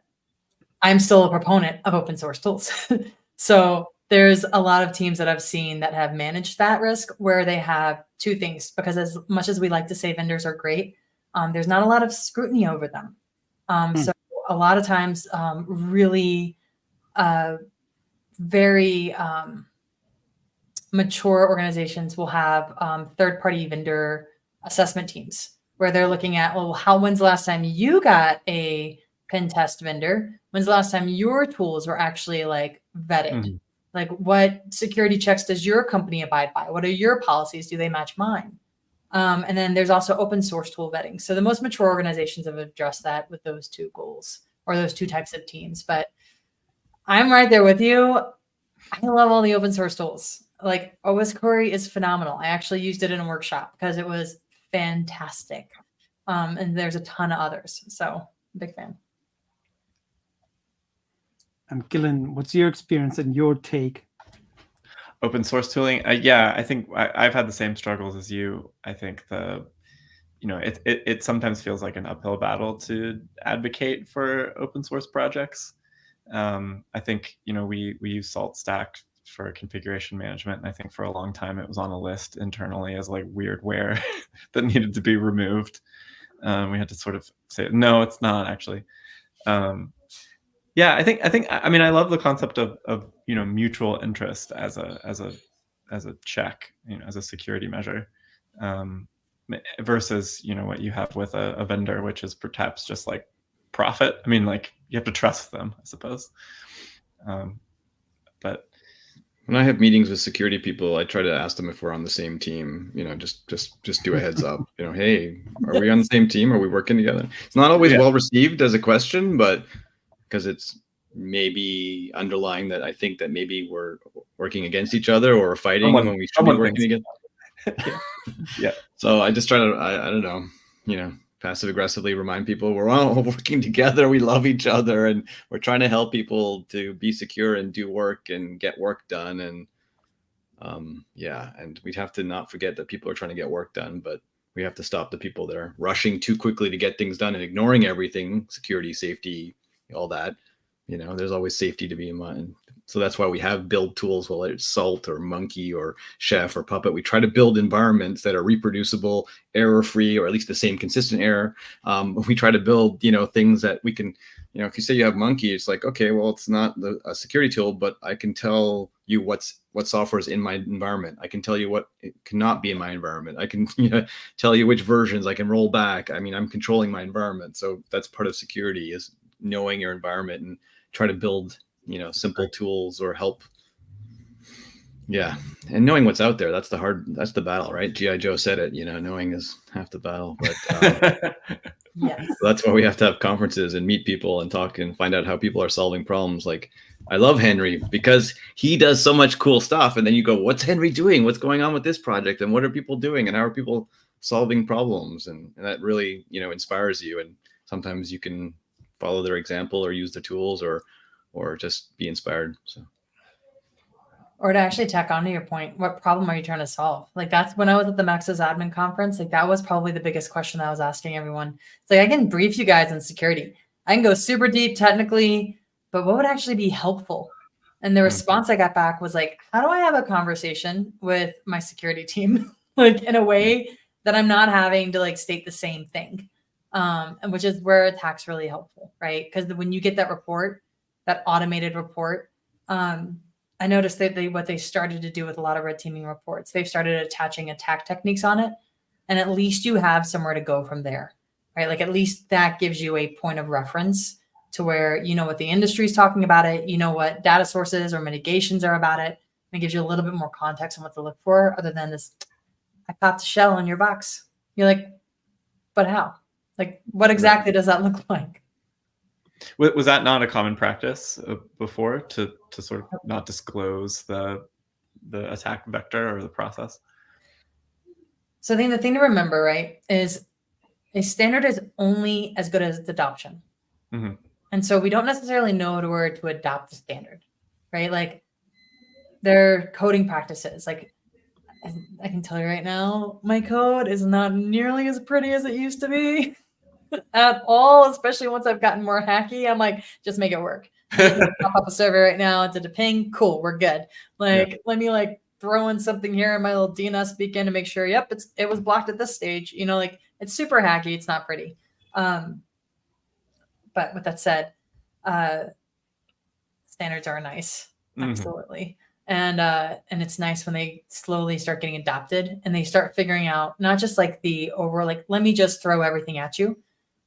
I'm still a proponent of open source tools. So there's a lot of teams that I've seen that have managed that risk where they have two things, because as much as we like to say vendors are great, there's not a lot of scrutiny over them. So a lot of times really very mature organizations will have third-party vendor assessment teams where they're looking at, well, when's the last time you got a pen test vendor? When's the last time your tools were actually like vetted? Mm-hmm. Like, what security checks does your company abide by? What are your policies? Do they match mine? And then there's also open source tool vetting. So the most mature organizations have addressed that with those two goals or those two types of teams. But I'm right there with you. I love all the open source tools. Like OS Query is phenomenal. I actually used it in a workshop because it was fantastic. And there's a ton of others. So big fan. Gillen, what's your experience and your take? Open source tooling, yeah, I think I've had the same struggles as you. I think it sometimes feels like an uphill battle to advocate for open source projects. I think we use SaltStack for configuration management, and I think for a long time it was on a list internally as like weirdware that needed to be removed. We had to sort of say no, it's not actually. Yeah, I love the concept of mutual interest as a check, as a security measure, versus what you have with a vendor, which is perhaps just like profit. I mean, like you have to trust them, I suppose. But when I have meetings with security people, I try to ask them if we're on the same team. Just do a heads up. Hey, are we on the same team? Are we working together? It's not always well received as a question, but because it's maybe underlying that I think that maybe we're working against each other or fighting when we should be working together. Yeah. So I just try to, I don't know, passive aggressively remind people we're all working together. We love each other and we're trying to help people to be secure and do work and get work done. And and we'd have to not forget that people are trying to get work done, but we have to stop the people that are rushing too quickly to get things done and ignoring everything, security, safety, all that. There's always safety to be in mind. So that's why we have build tools, whether it's Salt or Monkey or Chef or Puppet. We try to build environments that are reproducible, error-free, or at least the same consistent error. We try to build, things that we can, if you say you have Monkey, it's like, okay, well, it's not a security tool, but I can tell you what software is in my environment. I can tell you what it cannot be in my environment. I can tell you which versions I can roll back. I mean, I'm controlling my environment. So that's part of security, is knowing your environment and try to build simple tools or help. And knowing what's out there, that's the battle, right? G.I. Joe said it, knowing is half the battle, but yes. That's why we have to have conferences and meet people and talk and find out how people are solving problems. Like, I love Henry because he does so much cool stuff, and then you go, what's Henry doing? What's going on with this project, and what are people doing, and how are people solving problems? And that really inspires you, and sometimes you can follow their example or use the tools or just be inspired. So, or to actually tack onto your point, what problem are you trying to solve? Like, that's when I was at the MacAdmin conference, like that was probably the biggest question I was asking everyone. It's like, I can brief you guys on security. I can go super deep technically, but what would actually be helpful? And the response I got back was like, how do I have a conversation with my security team, like in a way that I'm not having to like state the same thing? And which is where attack's really helpful, right? Because when you get that report, that automated report, I noticed that what they started to do with a lot of red teaming reports, they've started attaching attack techniques on it. And at least you have somewhere to go from there, right? Like at least that gives you a point of reference to where you know what the industry is talking about it, you know what data sources or mitigations are about it. And it gives you a little bit more context on what to look for other than this, I popped a shell in your box. You're like, but how? Like, what exactly does that look like? Was that not a common practice before to sort of not disclose the attack vector or the process? So I think the thing to remember, right, is a standard is only as good as its adoption. Mm-hmm. And so we don't necessarily know where to adopt the standard, right? Like their coding practices. Like I can tell you right now, my code is not nearly as pretty as it used to be at all, especially once I've gotten more hacky. I'm like, just make it work. Pop up a server right now. It's a ping. Cool. We're good. Like, let me like throw in something here in my little DNS beacon to make sure, yep, it was blocked at this stage. You know, like it's super hacky. It's not pretty. But with that said, standards are nice. Absolutely. And it's nice when they slowly start getting adopted and they start figuring out not just like the overall, like, let me just throw everything at you,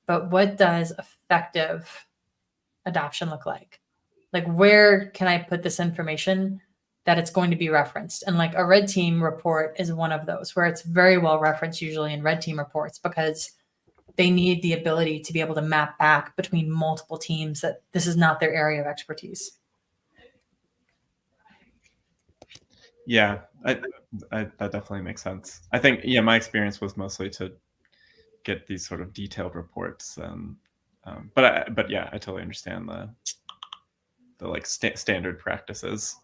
but what does effective adoption look like? Like, where can I put this information that it's going to be referenced? And like a red team report is one of those where it's very well referenced usually in red team reports because they need the ability to be able to map back between multiple teams that this is not their area of expertise. Yeah, that definitely makes sense. I think, yeah, my experience was mostly to get these sort of detailed reports, but yeah, I totally understand the like standard practices.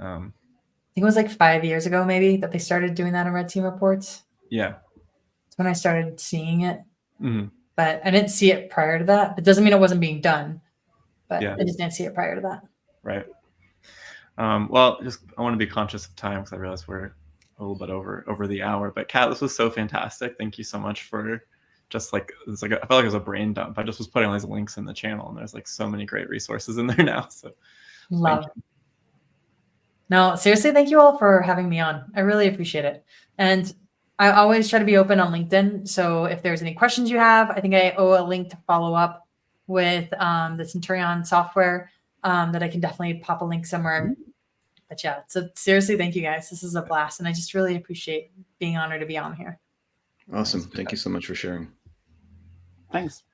I think it was like 5 years ago, maybe, that they started doing that in red team reports. Yeah, that's when I started seeing it. Mm-hmm. But I didn't see it prior to that. It doesn't mean it wasn't being done, but Yeah. I just didn't see it prior to that. Right. Well, just I want to be conscious of time because I realize we're a little bit over the hour. But Kat, this was so fantastic. Thank you so much for just like it's like I felt like it was a brain dump. I just was putting all these links in the channel, and there's like so many great resources in there now. So love. No, seriously, thank you all for having me on. I really appreciate it. And I always try to be open on LinkedIn. So if there's any questions you have, I think I owe a link to follow up with the Centurion software that I can definitely pop a link somewhere. But yeah, so seriously, thank you guys. This is a blast. And I just really appreciate being honored to be on here. Awesome. Thank you so much for sharing. Thanks.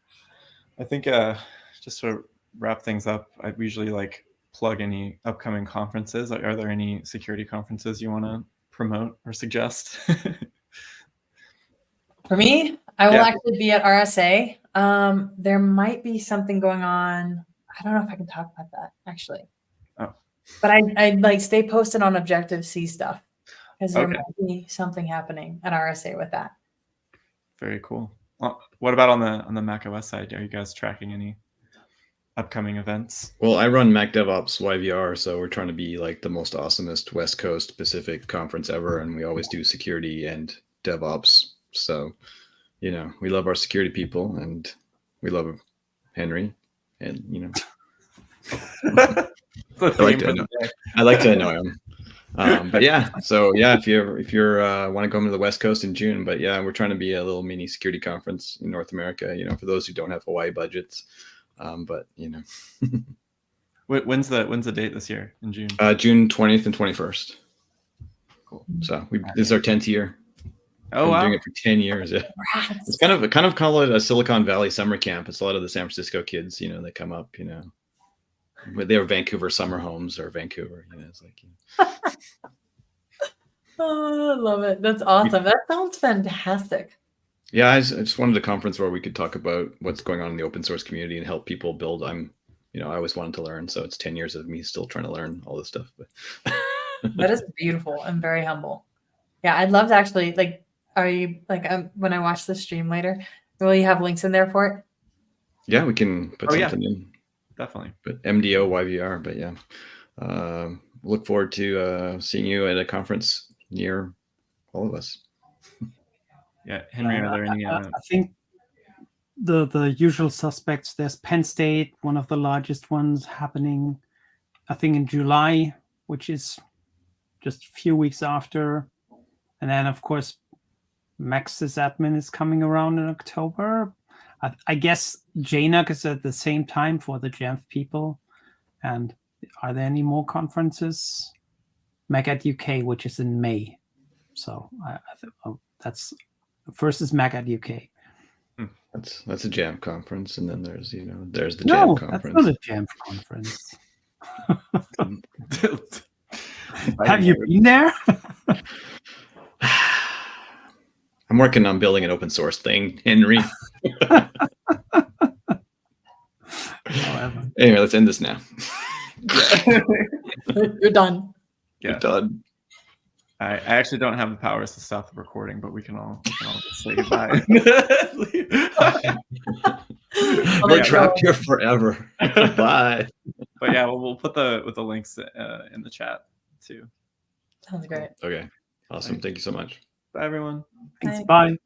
I think just to wrap things up, I usually like plug any upcoming conferences. Are there any security conferences you want to promote or suggest? For me, I will actually be at RSA. There might be something going on. I don't know if I can talk about that actually. Oh. But I'd like stay posted on Objective-C stuff because there might be something happening at RSA with that. Very cool. Well, what about on the macOS side? Are you guys tracking any upcoming events? Well, I run Mac DevOps YVR, so we're trying to be like the most awesomest West Coast Pacific conference ever, and we always do security and DevOps. So, you know, we love our security people, and we love Henry, and you know. I like to annoy him. But yeah, so yeah, if you're want to come to the West Coast in June, but yeah, we're trying to be a little mini security conference in North America, you know, for those who don't have Hawaii budgets. But you know, when's the date this year in June? June 20th and 21st. Cool. So this is our 10th year. Oh, wow. Doing it for 10 years. Yeah. It's kind of call it a Silicon Valley summer camp. It's a lot of the San Francisco kids, you know, they come up, you know. They were Vancouver summer homes or Vancouver, you know, it's like, you know. Oh, I love it. That's awesome. That sounds fantastic. Yeah, I just wanted a conference where we could talk about what's going on in the open source community and help people build. I always wanted to learn, so it's 10 years of me still trying to learn all this stuff. But that is beautiful and very humble. Yeah, I'd love to actually are you when I watch the stream later, will you have links in there for it? Yeah, we can put something in. Definitely. But MDO YVR, but yeah. Look forward to seeing you at a conference near all of us. Yeah, Henry, are there any? I think the usual suspects. There's Penn State, one of the largest ones, happening, I think, in July, which is just a few weeks after. And then, of course, MacAdmin is coming around in October. I guess JNUC is at the same time for the Jamf people. And are there any more conferences? MacAd UK, which is in May. So that's first is MacAd UK. That's a Jam conference, and then there's there's the No, Jam that's conference. not a Jam conference. Have you Inviting been there? I'm working on building an open source thing, Henry. However. Anyway, let's end this now. You're done. We're Yeah. done. I actually don't have the powers to stop the recording, but we can all just say goodbye. We're trapped here forever. Bye. But yeah, we'll put the links in the chat too. Sounds great. Okay. Awesome. Thank you so much. Bye everyone. Thanks. Bye. Bye.